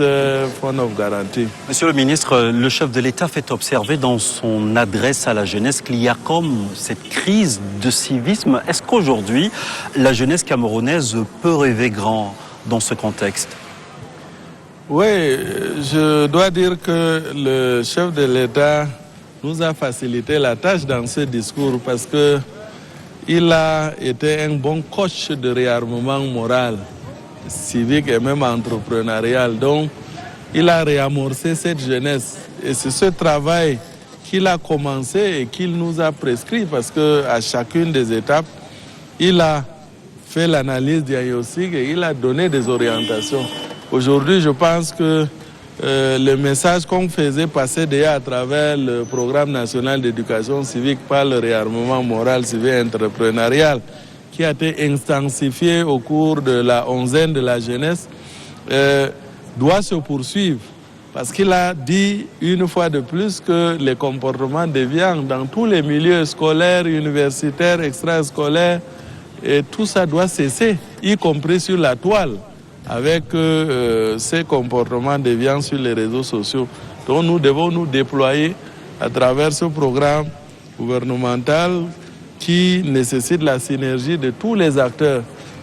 fund of guarantee. Monsieur le ministre, le chef de l'État fait observer dans son adresse à la jeunesse qu'il y a comme cette crise de civisme. Est-ce qu'aujourd'hui, la jeunesse camerounaise peut rêver grand dans ce contexte? Oui, je dois dire que le chef de l'État nous a facilité la tâche dans ce discours parce que il a été un bon coach de réarmement moral, civique et même entrepreneurial. Donc, il a réamorcé cette jeunesse. Et c'est ce travail qu'il a commencé et qu'il nous a prescrit parce qu'à chacune des étapes, il a fait l'analyse diagnostique et il a donné des orientations. Aujourd'hui, je pense que le message qu'on faisait passer déjà à travers le programme national d'éducation civique par le réarmement moral, civique et entrepreneurial, qui a été intensifié au cours de la 11e de la jeunesse, doit se poursuivre. Parce qu'il a dit une fois de plus que les comportements déviants dans tous les milieux scolaires, universitaires, extrascolaires, et tout ça doit cesser, y compris sur la toile, avec ces comportements déviants sur les réseaux sociaux. Donc nous devons nous déployer à travers ce programme gouvernemental qui nécessite la synergie de tous les acteurs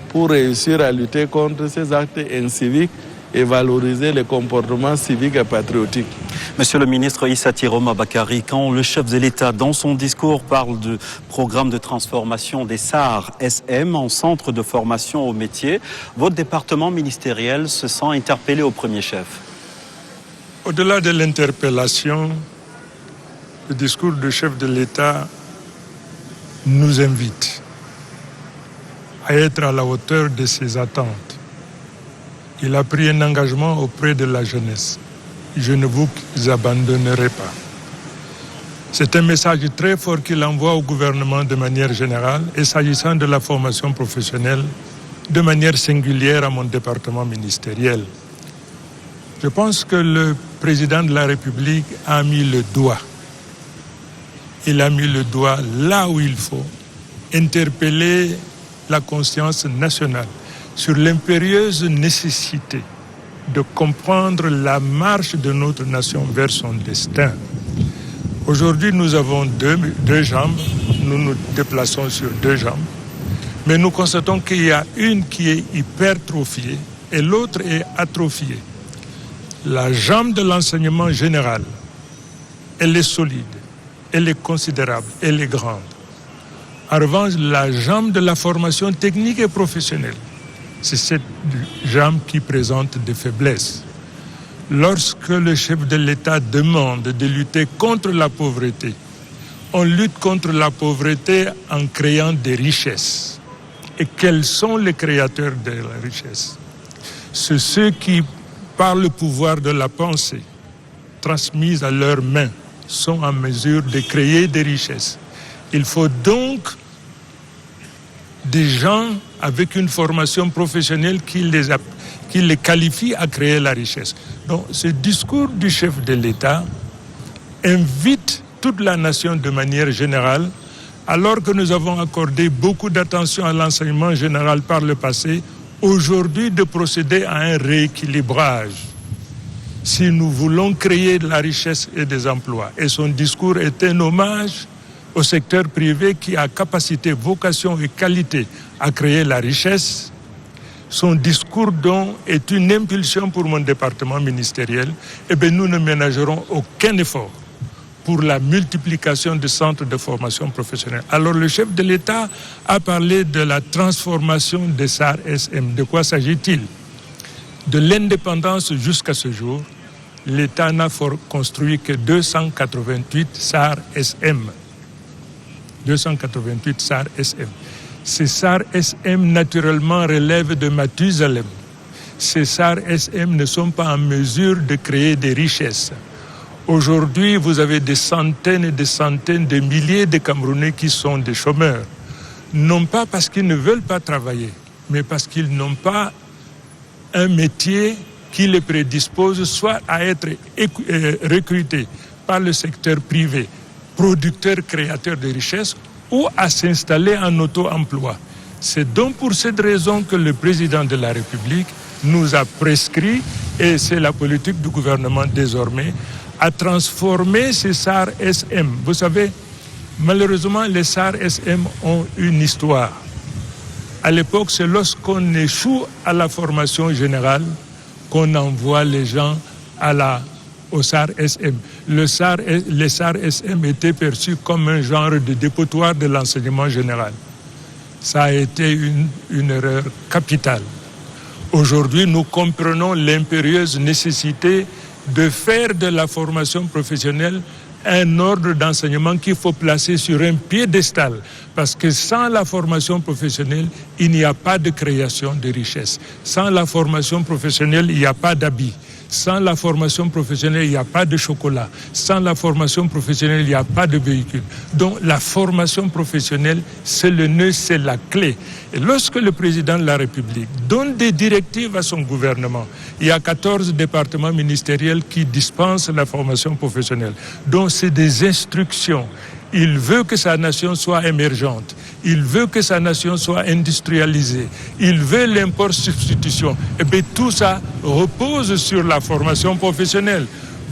pour réussir à lutter contre ces actes inciviques et valoriser les comportements civiques et patriotiques. Monsieur le ministre Issa Tiroma Bakary, quand le chef de l'État, dans son discours, parle du programme de transformation des SAR-SM en centre de formation au métier, votre département ministériel se sent interpellé au premier chef. Au-delà de l'interpellation, le discours du chef de l'État nous invite à être à la hauteur de ses attentes. Il a pris un engagement auprès de la jeunesse. Je ne vous abandonnerai pas. C'est un message très fort qu'il envoie au gouvernement de manière générale et s'agissant de la formation professionnelle, de manière singulière à mon département ministériel. Je pense que le président de la République a mis le doigt. Il a mis le doigt là où il faut, interpeller la conscience nationale sur l'impérieuse nécessité de comprendre la marche de notre nation vers son destin. Aujourd'hui, nous avons deux jambes, nous nous déplaçons sur deux jambes, mais nous constatons qu'il y a une qui est hypertrophiée et l'autre est atrophiée. La jambe de l'enseignement général, elle est solide, elle est considérable, elle est grande. En revanche, la jambe de la formation technique et professionnelle, c'est cette jambe qui présente des faiblesses. Lorsque le chef de l'État demande de lutter contre la pauvreté, on lutte contre la pauvreté en créant des richesses. Et quels sont les créateurs de la richesse? C'est ceux qui, par le pouvoir de la pensée, transmise à leurs mains, sont en mesure de créer des richesses. Il faut donc des gens avec une formation professionnelle qui les qualifie à créer la richesse. Donc ce discours du chef de l'État invite toute la nation de manière générale, alors que nous avons accordé beaucoup d'attention à l'enseignement général par le passé, aujourd'hui de procéder à un rééquilibrage. Si nous voulons créer de la richesse et des emplois, et son discours est un hommage au secteur privé qui a capacité, vocation et qualité à créer la richesse, son discours donc est une impulsion pour mon département ministériel, et bien nous ne ménagerons aucun effort pour la multiplication de centres de formation professionnelle. Alors le chef de l'État a parlé de la transformation des SAR-SM. De quoi s'agit-il? De l'indépendance jusqu'à ce jour, l'État n'a construit que 288 SAR-SM. 288 SAR-SM. Ces SAR-SM, naturellement, relèvent de Mathusalem. Ces SAR-SM ne sont pas en mesure de créer des richesses. Aujourd'hui, vous avez des centaines et des centaines de milliers de Camerounais qui sont des chômeurs. Non pas parce qu'ils ne veulent pas travailler, mais parce qu'ils n'ont pas un métier qui les prédispose soit à être recrutés par le secteur privé, producteur, créateur de richesses, ou à s'installer en auto-emploi. C'est donc pour cette raison que le président de la République nous a prescrit, et c'est la politique du gouvernement désormais, à transformer ces SAR SM. Vous savez, malheureusement, les SAR SM ont une histoire. À l'époque, c'est lorsqu'on échoue à la formation générale qu'on envoie les gens au SAR SM. Les SAR SM étaient perçus comme un genre de dépotoir de l'enseignement général. Ça a été une erreur capitale. Aujourd'hui, nous comprenons l'impérieuse nécessité de faire de la formation professionnelle un ordre d'enseignement qu'il faut placer sur un piédestal. Parce que sans la formation professionnelle, il n'y a pas de création de richesse. Sans la formation professionnelle, il n'y a pas d'habits. Sans la formation professionnelle, il n'y a pas de chocolat. Sans la formation professionnelle, il n'y a pas de véhicule. Donc la formation professionnelle, c'est le nœud, c'est la clé. Et lorsque le président de la République donne des directives à son gouvernement, il y a 14 départements ministériels qui dispensent la formation professionnelle. Donc c'est des instructions. Il veut que sa nation soit émergente. Il veut que sa nation soit industrialisée. Il veut l'import-substitution. Et bien tout ça repose sur la formation professionnelle.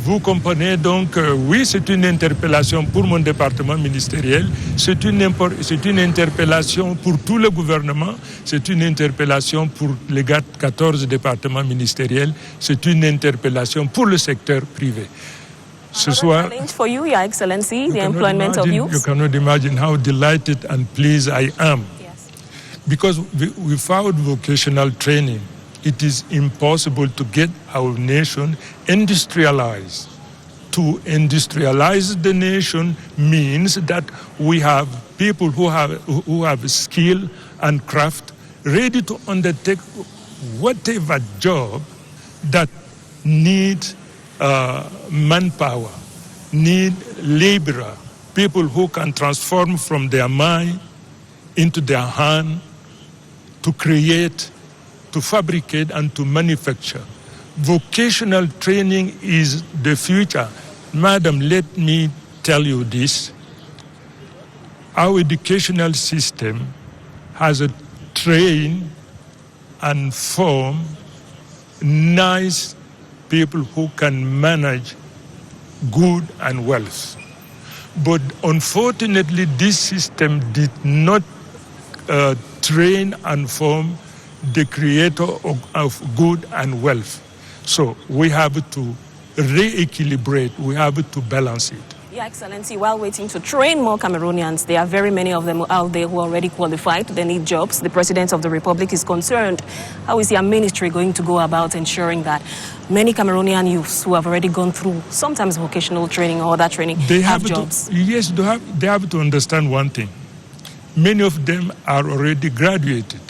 Vous comprenez donc, oui, c'est une interpellation pour mon département ministériel. C'est une interpellation pour tout le gouvernement. C'est une interpellation pour les 14 départements ministériels. C'est une interpellation pour le secteur privé. Ce soir, challenge for you, Your Excellency, the employment of youth. You cannot imagine how delighted and pleased I am. Yes. Because without vocational training, it is impossible to get our nation industrialized. To industrialize the nation means that we have people who have skill and craft ready to undertake whatever job that needs manpower, need laborer, people who can transform from their mind into their hand to create, to fabricate, and to manufacture. Vocational training is the future. Madam, let me tell you this. Our educational system has trained and formed nice people who can manage good and wealth. But unfortunately, this system did not train and form the creator of good and wealth. So we have to re-equilibrate, we have to balance it. Your Excellency, while waiting to train more Cameroonians, there are very many of them out there who are already qualified. They need jobs. The President of the Republic is concerned. How is your ministry going to go about ensuring that many Cameroonian youths who have already gone through sometimes vocational training or other training have jobs? Yes, they have to understand one thing. Many of them are already graduated.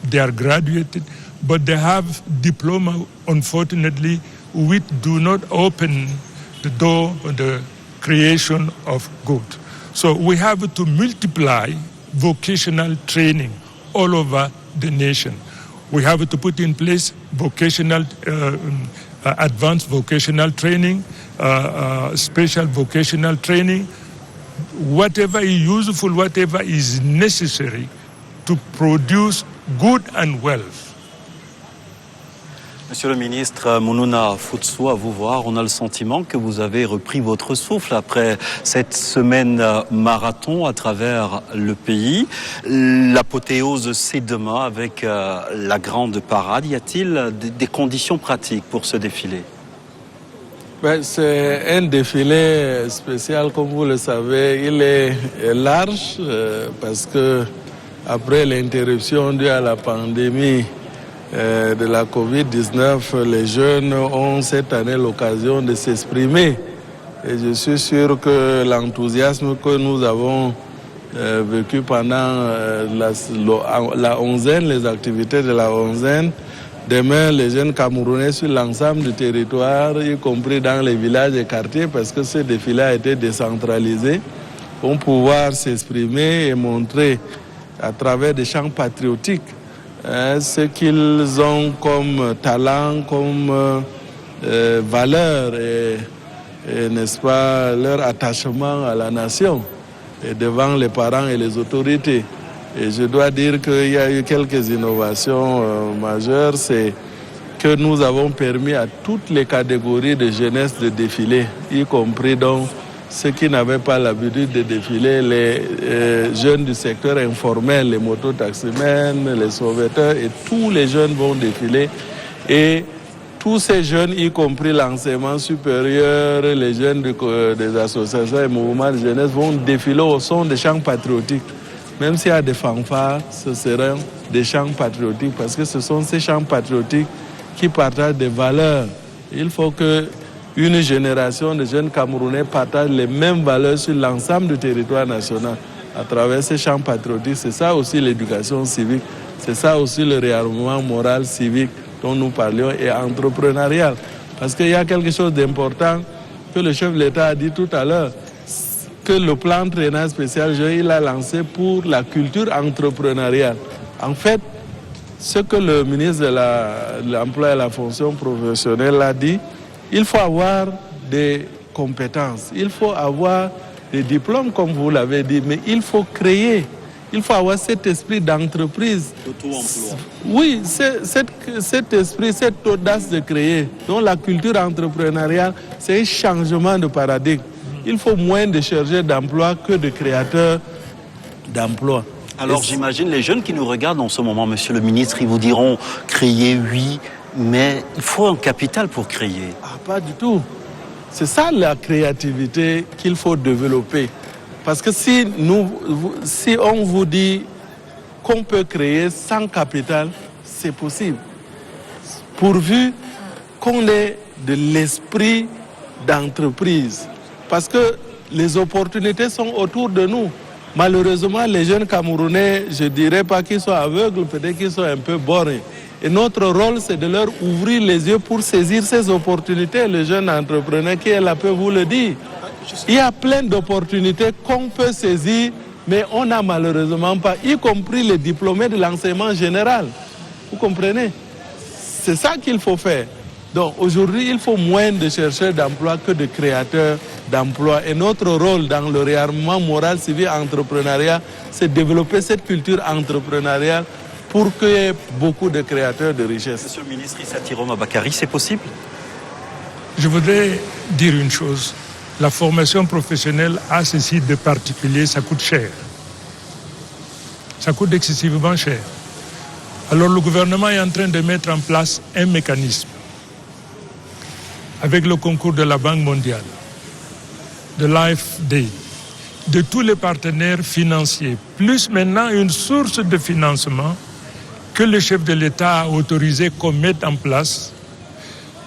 They are graduated, but they have diploma, unfortunately, which do not open the door for the creation of good. So we have to multiply vocational training all over the nation. We have to put in place vocational, advanced vocational training, special vocational training, whatever is useful, whatever is necessary to produce good and wealth. Monsieur le ministre Mounouna Futsu, à vous voir, on a le sentiment que vous avez repris votre souffle après cette semaine marathon à travers le pays. L'apothéose, c'est demain avec la grande parade. Y a-t-il des conditions pratiques pour ce défilé? C'est un défilé spécial, comme vous le savez. Il est large parce que après l'interruption due à la pandémie de la Covid-19, les jeunes ont cette année l'occasion de s'exprimer. Et je suis sûr que l'enthousiasme que nous avons vécu pendant la onzaine, les activités de la onzaine, Demain, les jeunes Camerounais sur l'ensemble du territoire, y compris dans les villages et quartiers, parce que ce défilé a été décentralisé, vont pouvoir s'exprimer et montrer à travers des chants patriotiques ce qu'ils ont comme talent, comme valeur et n'est-ce pas, leur attachement à la nation et devant les parents et les autorités. Et je dois dire qu'il y a eu quelques innovations majeures, c'est que nous avons permis à toutes les catégories de jeunesse de défiler, y compris donc ceux qui n'avaient pas l'habitude de défiler, les jeunes du secteur informel, les mototaximens, les sauveteurs, et tous les jeunes vont défiler. Et tous ces jeunes, y compris l'enseignement supérieur, les jeunes des associations et mouvements de jeunesse, vont défiler au son des chants patriotiques. Même s'il y a des fanfares, ce seront des chants patriotiques, parce que ce sont ces chants patriotiques qui partagent des valeurs. Il faut qu'une génération de jeunes Camerounais partage les mêmes valeurs sur l'ensemble du territoire national à travers ces chants patriotiques. C'est ça aussi l'éducation civique, c'est ça aussi le réarmement moral civique dont nous parlions et entrepreneurial. Parce qu'il y a quelque chose d'important que le chef de l'État a dit tout à l'heure, que le plan triennal spécial, il a lancé pour la culture entrepreneuriale. En fait, ce que le ministre de l'Emploi et la fonction professionnelle a dit, il faut avoir des compétences, il faut avoir des diplômes, comme vous l'avez dit, mais il faut créer, il faut avoir cet esprit d'entreprise. L'auto-emploi. Oui, cet esprit, cette audace de créer. Donc la culture entrepreneuriale, c'est un changement de paradigme. Il faut moins de chercheurs d'emploi que de créateurs d'emplois. Alors j'imagine les jeunes qui nous regardent en ce moment, monsieur le ministre, ils vous diront créer, oui, mais il faut un capital pour créer. Ah, pas du tout. C'est ça la créativité qu'il faut développer. Parce que si on vous dit qu'on peut créer sans capital, c'est possible. Pourvu qu'on ait de l'esprit d'entreprise. Parce que les opportunités sont autour de nous. Malheureusement, les jeunes Camerounais, je ne dirais pas qu'ils sont aveugles, peut-être qu'ils sont un peu bornés. Et notre rôle, c'est de leur ouvrir les yeux pour saisir ces opportunités. Les jeunes entrepreneurs qui est là peuvent vous le dire. Il y a plein d'opportunités qu'on peut saisir, mais on n'a malheureusement pas, y compris les diplômés de l'enseignement général. Vous comprenez? C'est ça qu'il faut faire. Donc aujourd'hui, il faut moins de chercheurs d'emploi que de créateurs d'emplois. Et notre rôle dans le réarmement moral, civil, entrepreneuriat, c'est de développer cette culture entrepreneuriale pour qu'il y ait beaucoup de créateurs de richesses. Monsieur le ministre Issa Tiroma Bakary, c'est possible? Je voudrais dire une chose. La formation professionnelle a ceci de particulier, ça coûte cher. Ça coûte excessivement cher. Alors le gouvernement est en train de mettre en place un mécanisme avec le concours de la Banque mondiale, de l'AFD, de tous les partenaires financiers, plus maintenant une source de financement que le chef de l'État a autorisé qu'on mette en place.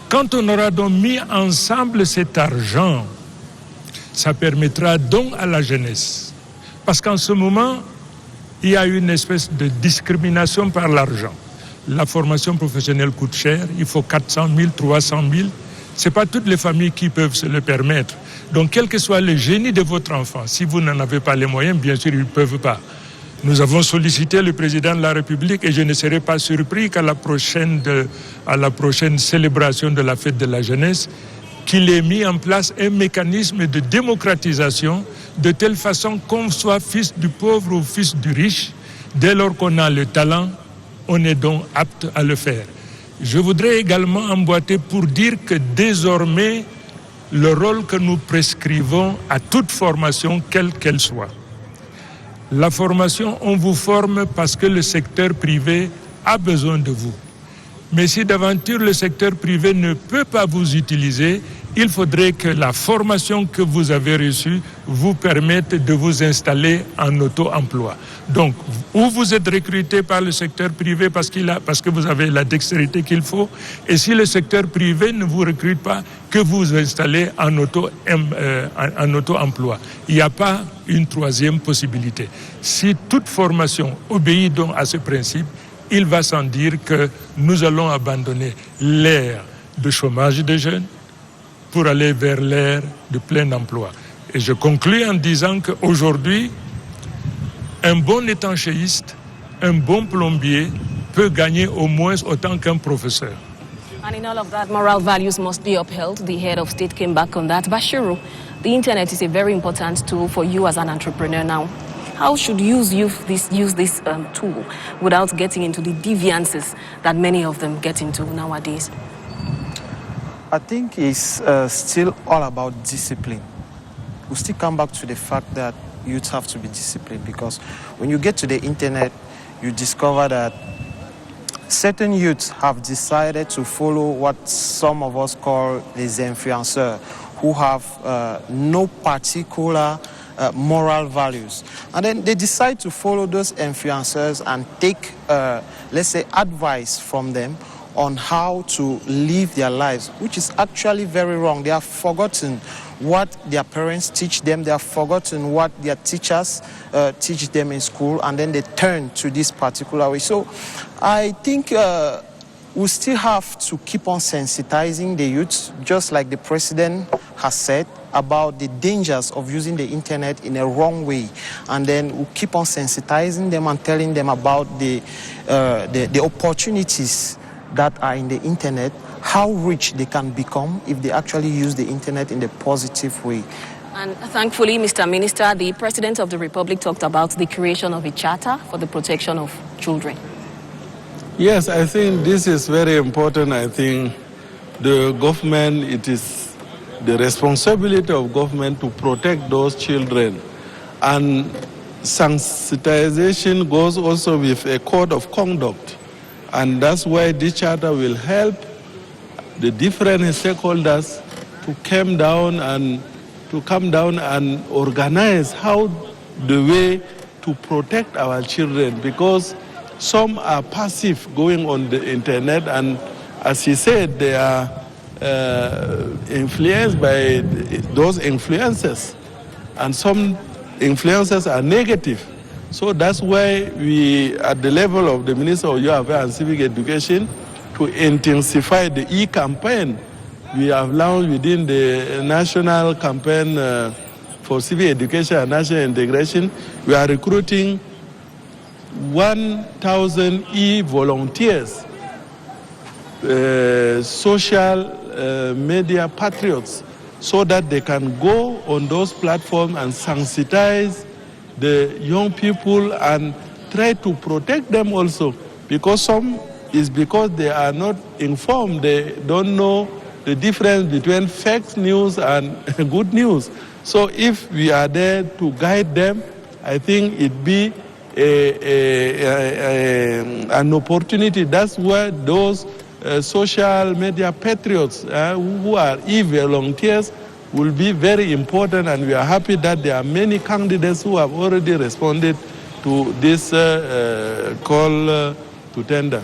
Quand on aura donc mis ensemble cet argent, ça permettra donc à la jeunesse. Parce qu'en ce moment, il y a une espèce de discrimination par l'argent. La formation professionnelle coûte cher, il faut 400 000, 300 000. Ce n'est pas toutes les familles qui peuvent se le permettre. Donc, quel que soit le génie de votre enfant, si vous n'en avez pas les moyens, bien sûr, ils ne peuvent pas. Nous avons sollicité le président de la République et je ne serai pas surpris qu'à la prochaine célébration de la fête de la jeunesse, qu'il ait mis en place un mécanisme de démocratisation de telle façon qu'on soit fils du pauvre ou fils du riche. Dès lors qu'on a le talent, on est donc apte à le faire. Je voudrais également emboîter pour dire que désormais, le rôle que nous prescrivons à toute formation, quelle qu'elle soit. La formation, on vous forme parce que le secteur privé a besoin de vous. Mais si d'aventure le secteur privé ne peut pas vous utiliser, il faudrait que la formation que vous avez reçue vous permette de vous installer en auto-emploi. Donc, ou vous êtes recruté par le secteur privé parce que vous avez la dextérité qu'il faut, et si le secteur privé ne vous recrute pas, que vous vous installez en auto-emploi. Il n'y a pas une troisième possibilité. Si toute formation obéit donc à ce principe, il va sans dire que nous allons abandonner l'ère de chômage des jeunes pour aller vers l'ère de plein emploi. Et je conclus en disant qu'aujourd'hui, un bon étanchéiste, un bon plombier peut gagner au moins autant qu'un professeur. And in all of that, moral values must be upheld. The head of state came back on that. Bashiru, the internet is a very important tool for you as an entrepreneur now. How should you use this tool without getting into the deviances that many of them get into nowadays? I think it's still all about discipline. We still come back to the fact that youth have to be disciplined, because when you get to the internet, you discover that certain youths have decided to follow what some of us call les influenceurs, who have no particular moral values. And then they decide to follow those influencers and take, let's say, advice from them on how to live their lives, which is actually very wrong. They have forgotten what their parents teach them. They have forgotten what their teachers teach them in school, and then they turn to this particular way. So I think we still have to keep on sensitizing the youth, just like the president has said, about the dangers of using the internet in a wrong way. And then we'll keep on sensitizing them and telling them about the opportunities that are in the internet, how rich they can become if they actually use the internet in a positive way. And thankfully, Mr. Minister, the President of the Republic talked about the creation of a charter for the protection of children. Yes, I think this is very important. I think the government, it is the responsibility of government to protect those children. And sensitization goes also with a code of conduct. And that's why this charter will help the different stakeholders to come down and organize how the way to protect our children, because some are passive going on the internet, and as he said, they are influenced by those influencers, and some influencers are negative. So that's why we, at the level of the Minister of Youth Affairs and Civic Education, to intensify the e-campaign. We have launched within the national campaign for civic education and national integration. We are recruiting 1,000 e-volunteers, social media patriots, so that they can go on those platforms and sensitize the young people and try to protect them also, because some is because they are not informed, they don't know the difference between fake news and good news. So if we are there to guide them, I think it be an opportunity. That's where those social media patriots who are e-volunteers will be very important, and we are happy that there are many candidates who have already responded to this call to tender.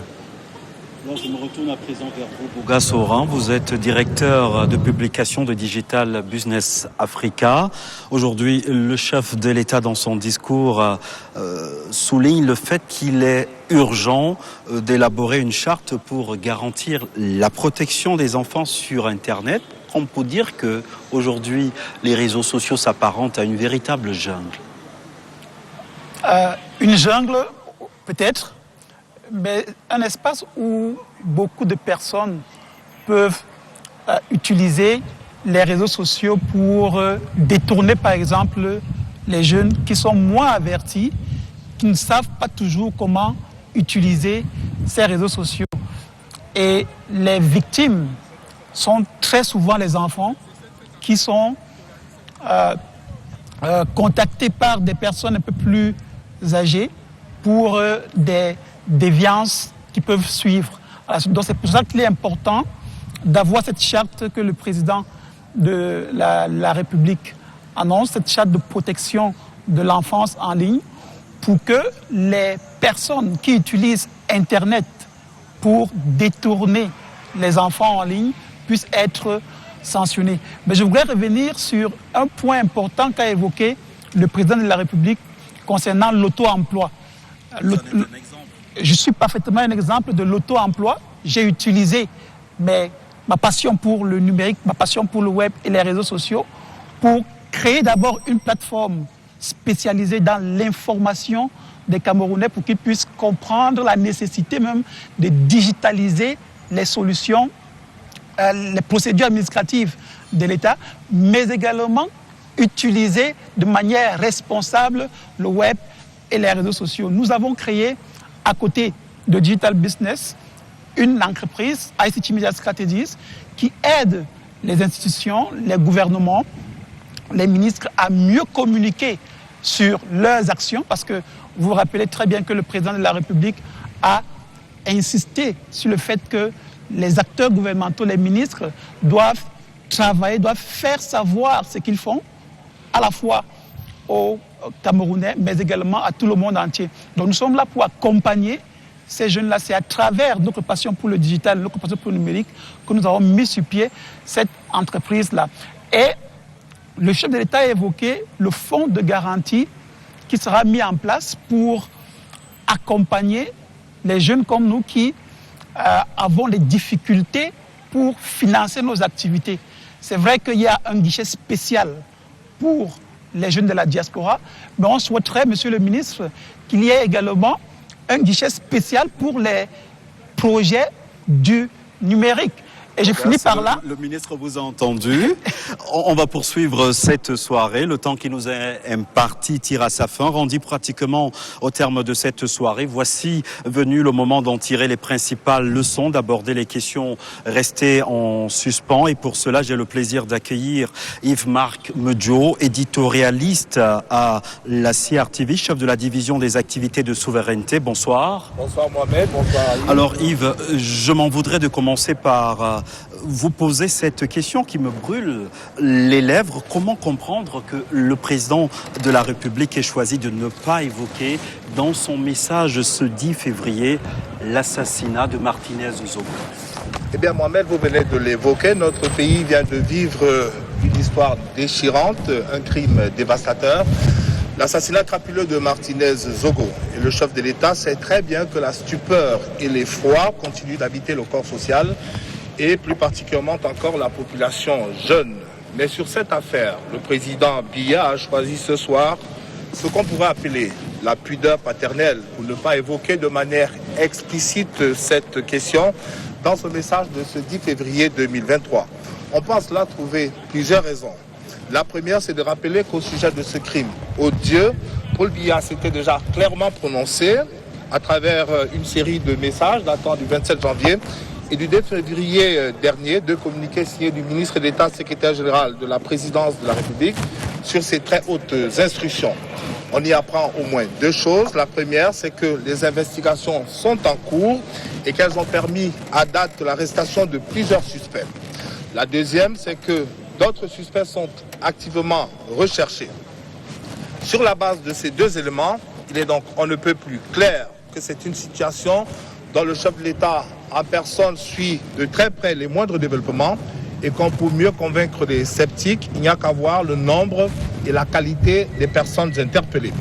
Alors, je me retourne à présent vers vous, Bouga Saurin. Vous êtes directeur de publication de Digital Business Africa. Aujourd'hui, le chef de l'État, dans son discours, souligne le fait qu'il est urgent d'élaborer une charte pour garantir la protection des enfants sur Internet. On peut dire qu'aujourd'hui, les réseaux sociaux s'apparentent à une véritable jungle. Une jungle, peut-être, mais un espace où beaucoup de personnes peuvent utiliser les réseaux sociaux pour détourner, par exemple, les jeunes qui sont moins avertis, qui ne savent pas toujours comment utiliser ces réseaux sociaux. Et les victimes sont très souvent les enfants qui sont contactés par des personnes un peu plus âgées pour des déviances qui peuvent suivre. Donc c'est pour ça qu'il est important d'avoir cette charte que le président de la République annonce, cette charte de protection de l'enfance en ligne, pour que les personnes qui utilisent Internet pour détourner les enfants en ligne puissent être sanctionnées. Mais je voudrais revenir sur un point important qu'a évoqué le président de la République concernant l'auto-emploi. je suis parfaitement un exemple de l'auto-emploi. J'ai utilisé ma passion pour le numérique, ma passion pour le web et les réseaux sociaux pour créer d'abord une plateforme spécialisée dans l'information des Camerounais pour qu'ils puissent comprendre la nécessité même de digitaliser les solutions, les procédures administratives de l'État, mais également utiliser de manière responsable le web et les réseaux sociaux. Nous avons créé, à côté de Digital Business, une entreprise, ICT Media Strategies, qui aide les institutions, les gouvernements, les ministres à mieux communiquer sur leurs actions, parce que vous vous rappelez très bien que le président de la République a insisté sur le fait que les acteurs gouvernementaux, les ministres, doivent travailler, doivent faire savoir ce qu'ils font, à la fois aux Camerounais, mais également à tout le monde entier. Donc nous sommes là pour accompagner ces jeunes-là. C'est à travers notre passion pour le digital, notre passion pour le numérique, que nous avons mis sur pied cette entreprise-là. Et le chef de l'État a évoqué le fonds de garantie qui sera mis en place pour accompagner les jeunes comme nous qui avons des difficultés pour financer nos activités. C'est vrai qu'il y a un guichet spécial pour les jeunes de la diaspora, mais on souhaiterait, Monsieur le ministre, qu'il y ait également un guichet spécial pour les projets du numérique. Et je finis par là. Le ministre vous a entendu. On va poursuivre cette soirée. Le temps qui nous est imparti tire à sa fin. Rendu pratiquement au terme de cette soirée. Voici venu le moment d'en tirer les principales leçons, d'aborder les questions restées en suspens. Et pour cela, j'ai le plaisir d'accueillir Yves-Marc Medjo, éditorialiste à la CRTV, chef de la division des activités de souveraineté. Bonsoir. Bonsoir Mohamed, bonsoir Ali. Alors Yves, je m'en voudrais de commencer par vous poser cette question qui me brûle les lèvres. Comment comprendre que le président de la République ait choisi de ne pas évoquer dans son message ce 10 février l'assassinat de Martinez Zogo? Eh bien Mohamed, vous venez de l'évoquer, notre pays vient de vivre une histoire déchirante, un crime dévastateur. L'assassinat crapuleux de Martinez Zogo. Et le chef de l'État sait très bien que la stupeur et l'effroi continuent d'habiter le corps social et plus particulièrement encore la population jeune. Mais sur cette affaire, le président Biya a choisi ce soir ce qu'on pourrait appeler la pudeur paternelle pour ne pas évoquer de manière explicite cette question dans ce message de ce 10 février 2023. On pense là trouver plusieurs raisons. La première, c'est de rappeler qu'au sujet de ce crime odieux, Paul Biya s'était déjà clairement prononcé à travers une série de messages datant du 27 janvier et du 2 février dernier, deux communiqués signés du ministre d'État, secrétaire général de la présidence de la République sur ces très hautes instructions. On y apprend au moins deux choses. La première, c'est que les investigations sont en cours et qu'elles ont permis à date l'arrestation de plusieurs suspects. La deuxième, c'est que d'autres suspects sont activement recherchés. Sur la base de ces deux éléments, il est donc on ne peut plus clair que c'est une situation dont le chef de l'État en personne suit de très près les moindres développements et qu'on peut mieux convaincre les sceptiques, il n'y a qu'à voir le nombre et la qualité des personnes interpellées.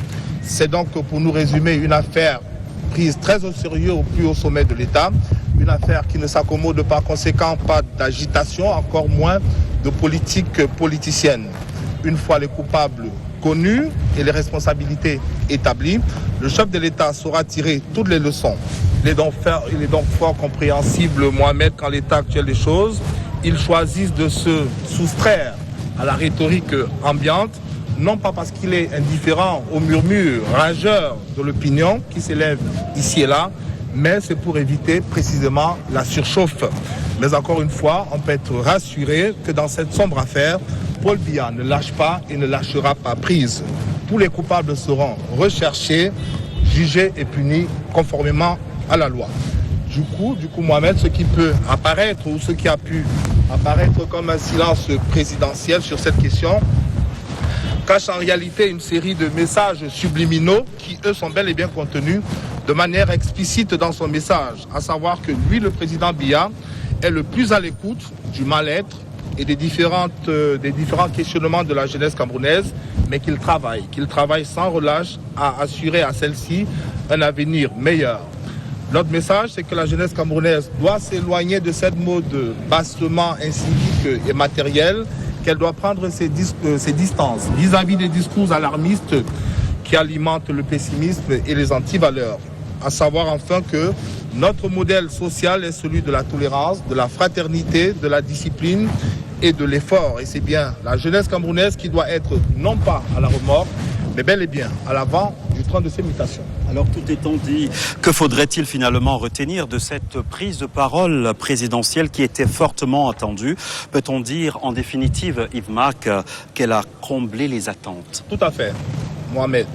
C'est donc pour nous résumer une affaire prise très au sérieux au plus haut sommet de l'État, une affaire qui ne s'accommode par conséquent pas d'agitation, encore moins de politique politicienne. Une fois les coupables connus et les responsabilités établies, le chef de l'État saura tirer toutes les leçons. Il est donc fort compréhensible, Mohamed, qu'en l'état actuel des choses, ils choisissent de se soustraire à la rhétorique ambiante, non pas parce qu'il est indifférent aux murmures rageurs de l'opinion qui s'élèvent ici et là, mais c'est pour éviter précisément la surchauffe. Mais encore une fois, on peut être rassuré que dans cette sombre affaire, Paul Biya ne lâche pas et ne lâchera pas prise. Tous les coupables seront recherchés, jugés et punis conformément à la loi. Du coup, Mohamed, ce qui peut apparaître ou ce qui a pu apparaître comme un silence présidentiel sur cette question cache en réalité une série de messages subliminaux qui, eux, sont bel et bien contenus de manière explicite dans son message, à savoir que lui, le président Biya, est le plus à l'écoute du mal-être et des différents questionnements de la jeunesse camerounaise, mais qu'il travaille sans relâche à assurer à celle-ci un avenir meilleur. Notre message, c'est que la jeunesse camerounaise doit s'éloigner de cette mode bassement incivique et matériel, qu'elle doit prendre ses distances vis-à-vis des discours alarmistes qui alimentent le pessimisme et les antivaleurs. À savoir enfin que notre modèle social est celui de la tolérance, de la fraternité, de la discipline et de l'effort. Et c'est bien la jeunesse camerounaise qui doit être non pas à la remorque, mais bel et bien à l'avant du train de ces mutations. Alors tout étant dit, que faudrait-il finalement retenir de cette prise de parole présidentielle qui était fortement attendue? Peut-on dire en définitive, Yves-Marc, qu'elle a comblé les attentes? Tout à fait, Mohamed.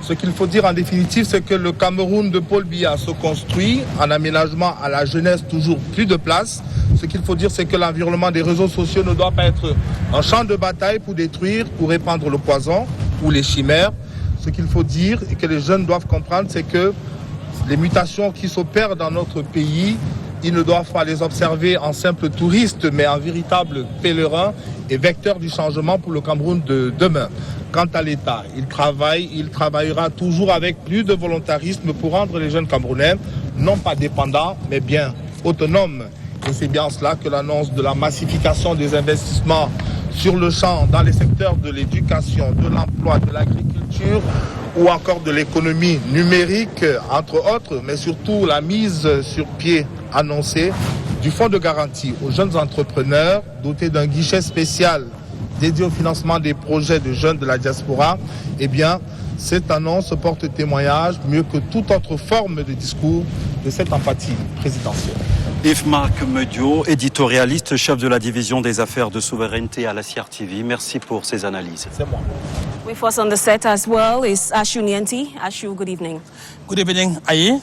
Ce qu'il faut dire en définitive, c'est que le Cameroun de Paul Biya se construit en aménagement à la jeunesse, toujours plus de place. Ce qu'il faut dire, c'est que l'environnement des réseaux sociaux ne doit pas être un champ de bataille pour détruire, pour répandre le poison ou les chimères. Ce qu'il faut dire et que les jeunes doivent comprendre, c'est que les mutations qui s'opèrent dans notre pays, ils ne doivent pas les observer en simples touristes, mais en véritables pèlerins et vecteurs du changement pour le Cameroun de demain. Quant à l'État, il travaillera toujours avec plus de volontarisme pour rendre les jeunes Camerounais non pas dépendants, mais bien autonomes. Et c'est bien cela que l'annonce de la massification des investissements sur le champ, dans les secteurs de l'éducation, de l'emploi, de l'agriculture ou encore de l'économie numérique, entre autres, mais surtout la mise sur pied annoncée du fonds de garantie aux jeunes entrepreneurs doté d'un guichet spécial dédié au financement des projets de jeunes de la diaspora, eh bien, cette annonce porte témoignage, mieux que toute autre forme de discours, de cette empathie présidentielle. Yves-Marc Mediot, éditorialiste, chef de la division des affaires de souveraineté à la CRTV. Merci pour ces analyses. C'est moi. With us on the set as well is Ashu Nianti. Ashu, good evening. Good evening, Aye.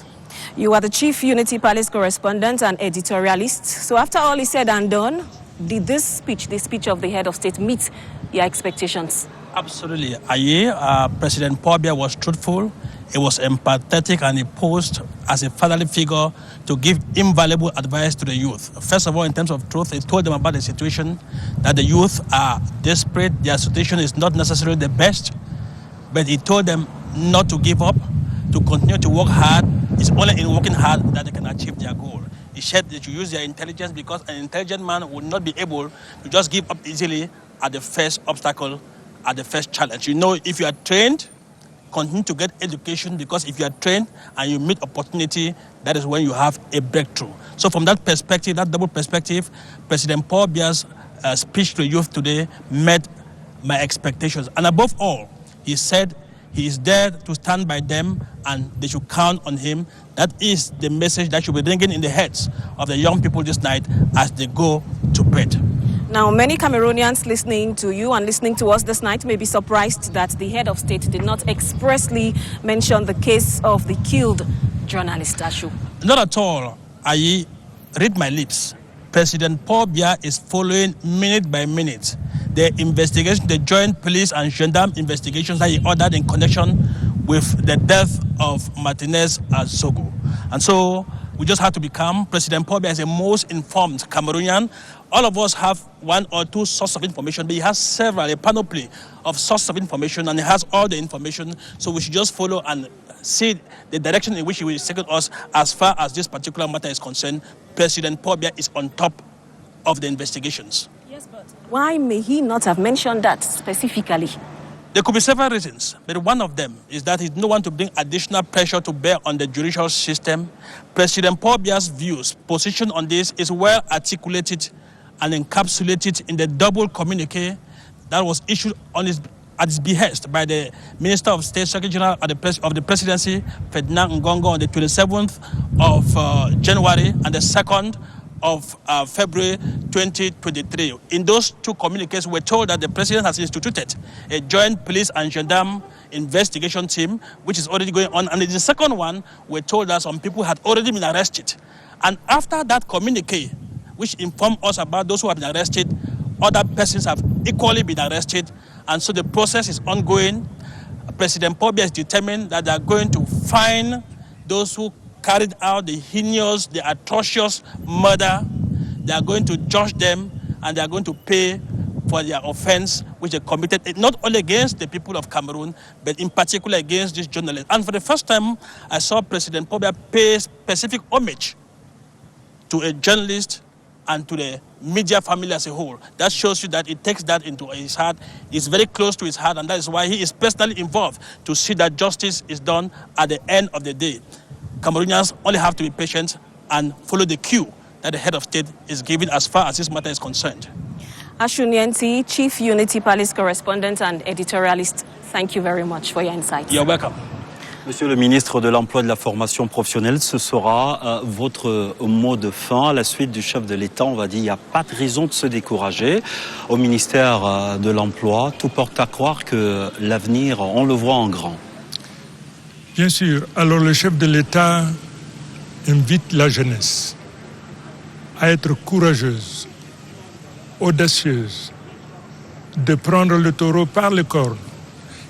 You are the Chief Unity Palace correspondent and editorialist. So after all is said and done, did this speech, the speech of the head of state, meet your expectations? Absolutely. Aye, President Paul Biya was truthful. He was empathetic, and he posed as a fatherly figure to give invaluable advice to the youth. First of all, in terms of truth, he told them about the situation, that the youth are desperate, their situation is not necessarily the best, but he told them not to give up, to continue to work hard. It's only in working hard that they can achieve their goal. He said they should use their intelligence, because an intelligent man would not be able to just give up easily at the first obstacle, at the first challenge. You know, if you are trained, continue to get education, because if you are trained and you meet opportunity, that is when you have a breakthrough. So from that perspective, that double perspective, President Paul Biya's speech to youth today met my expectations. And above all, he said he is there to stand by them and they should count on him. That is the message that should be ringing in the heads of the young people this night as they go to bed. Now, many Cameroonians listening to you and listening to us this night may be surprised that the head of state did not expressly mention the case of the killed journalist Ashu. Not at all. I read my lips. President Paul Biya is following minute by minute the investigation, the joint police and gendarme investigations that he ordered in connection with the death of Martinez Zogo. And so we just have to be calm. President Paul Biya is the most informed Cameroonian. All of us have one or two sources of information, but he has several, a panoply of sources of information, and he has all the information. So we should just follow and see the direction in which he will take us as far as this particular matter is concerned. President Paul Biya is on top of the investigations. Yes, but why may he not have mentioned that specifically? There could be several reasons, but one of them is that he did not want to bring additional pressure to bear on the judicial system. President Paul Biya's views, position on this is well articulated and encapsulated in the double communique that was issued at his behest by the Minister of State, Secretary General of the Presidency, Ferdinand Ngongo, on the 27th of January and the 2nd of February 2023. In those two communiques, we're told that the President has instituted a joint police and gendarme investigation team, which is already going on. And in the second one, we're told that some people had already been arrested. And after that communique, which informed us about those who have been arrested, other persons have equally been arrested. And so the process is ongoing. President Paul Biya is determined that they are going to find those who carried out the heinous, the atrocious murder. They are going to judge them, and they are going to pay for their offense which they committed, not only against the people of Cameroon, but in particular against this journalist. And for the first time, I saw President Paul Biya pay specific homage to a journalist and to the media family as a whole. That shows you that he takes that into his heart. It's very close to his heart, and that is why he is personally involved to see that justice is done at the end of the day. Cameroonians only have to be patient and follow the cue that the head of state is giving as far as this matter is concerned. Ashun Yenti, Chief Unity Palace correspondent and editorialist, thank you very much for your insights. You're welcome. Monsieur le ministre de l'Emploi et de la Formation professionnelle, ce sera votre mot de fin. À la suite du chef de l'État, on va dire qu'il n'y a pas de raison de se décourager. Au ministère de l'Emploi, tout porte à croire que l'avenir, on le voit en grand. Bien sûr. Alors le chef de l'État invite la jeunesse à être courageuse, audacieuse, de prendre le taureau par le cornes,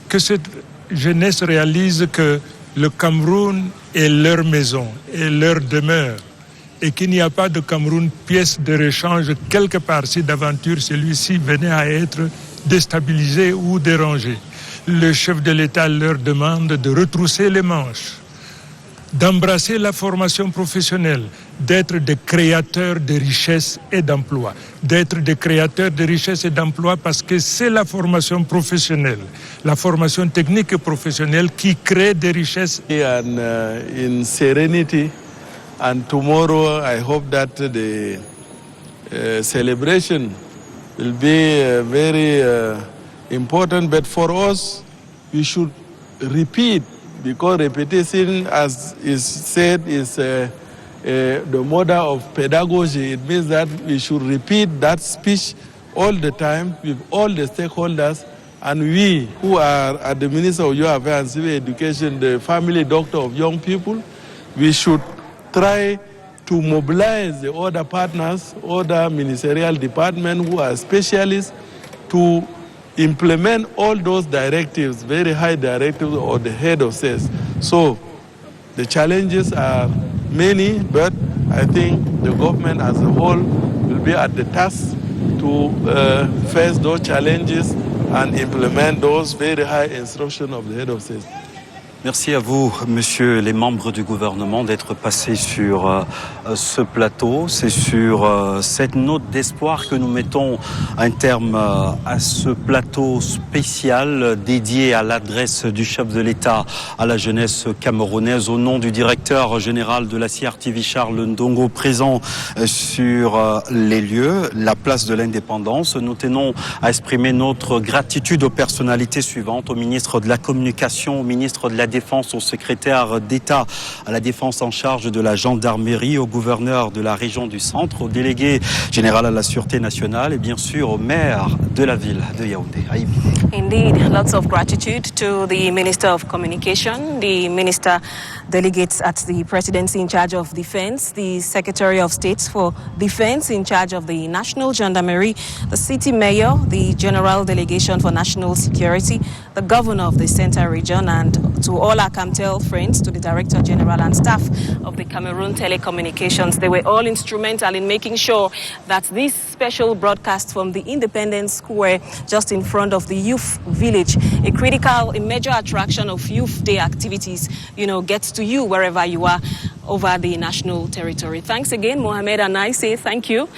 que cette jeunesse réalise que le Cameroun est leur maison et leur demeure et qu'il n'y a pas de Cameroun pièce de rechange quelque part si d'aventure celui-ci venait à être déstabilisé ou dérangé. Le chef de l'État leur demande de retrousser les manches, d'embrasser la formation professionnelle, d'être des créateurs de richesses et d'emplois. D'être des créateurs de richesses et d'emplois parce que c'est la formation professionnelle, la formation technique et professionnelle qui crée des richesses. And in serenity, and tomorrow I hope that the celebration will be very important, but for us, we should repeat, because repetition, as is said, is the mother of pedagogy. It means that we should repeat that speech all the time with all the stakeholders, and we who are at the Ministry of Youth Affairs and Civil Education, the family doctor of young people, we should try to mobilize the other partners, other ministerial departments who are specialists to implement all those directives, very high directives of the head of sales. So the challenges are many, but I think the government as a whole will be at the task to face those challenges and implement those very high instructions of the head of sales. Merci à vous, messieurs les membres du gouvernement, d'être passés sur ce plateau. C'est sur cette note d'espoir que nous mettons un terme à ce plateau spécial dédié à l'adresse du chef de l'État à la jeunesse camerounaise. Au nom du directeur général de la CRTV, Charles Ndongo, présent sur les lieux, la place de l'Indépendance, nous tenons à exprimer notre gratitude aux personnalités suivantes, au ministre de la Communication, au ministre de la Défense, au secrétaire d'État à la Défense en charge de la gendarmerie, au gouverneur de la région du Centre, au délégué général à la Sûreté nationale et bien sûr au maire de la ville de Yaoundé. Indeed, lots of gratitude to the Minister of Communication, the Minister Delegates at the Presidency in charge of Defense, the Secretary of State for Defense in charge of the National Gendarmerie, the City Mayor, the General Delegation for National Security, the Governor of the Central Region, and to all our Camtel friends, to the Director General and staff of the Cameroon Telecommunications. They were all instrumental in making sure that this special broadcast from the Independence Square, just in front of the Youth Village, a major attraction of Youth Day activities, gets to you wherever you are over the national territory. Thanks again, Mohamed, and I say thank you.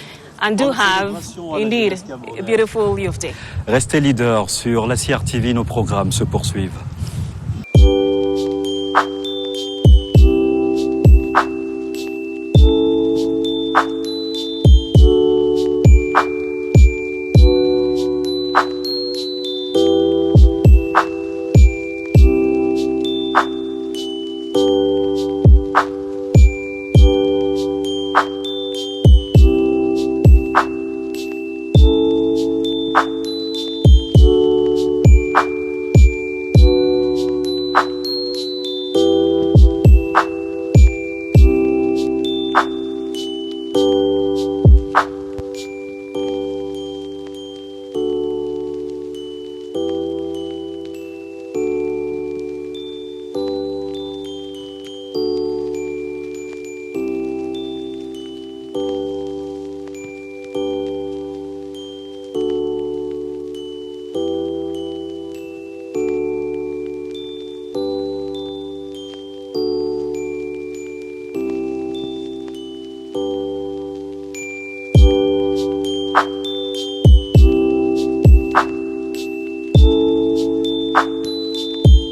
And do have, indeed, a beautiful Youth Day. Restez leader sur la CRTV, nos programmes se poursuivent.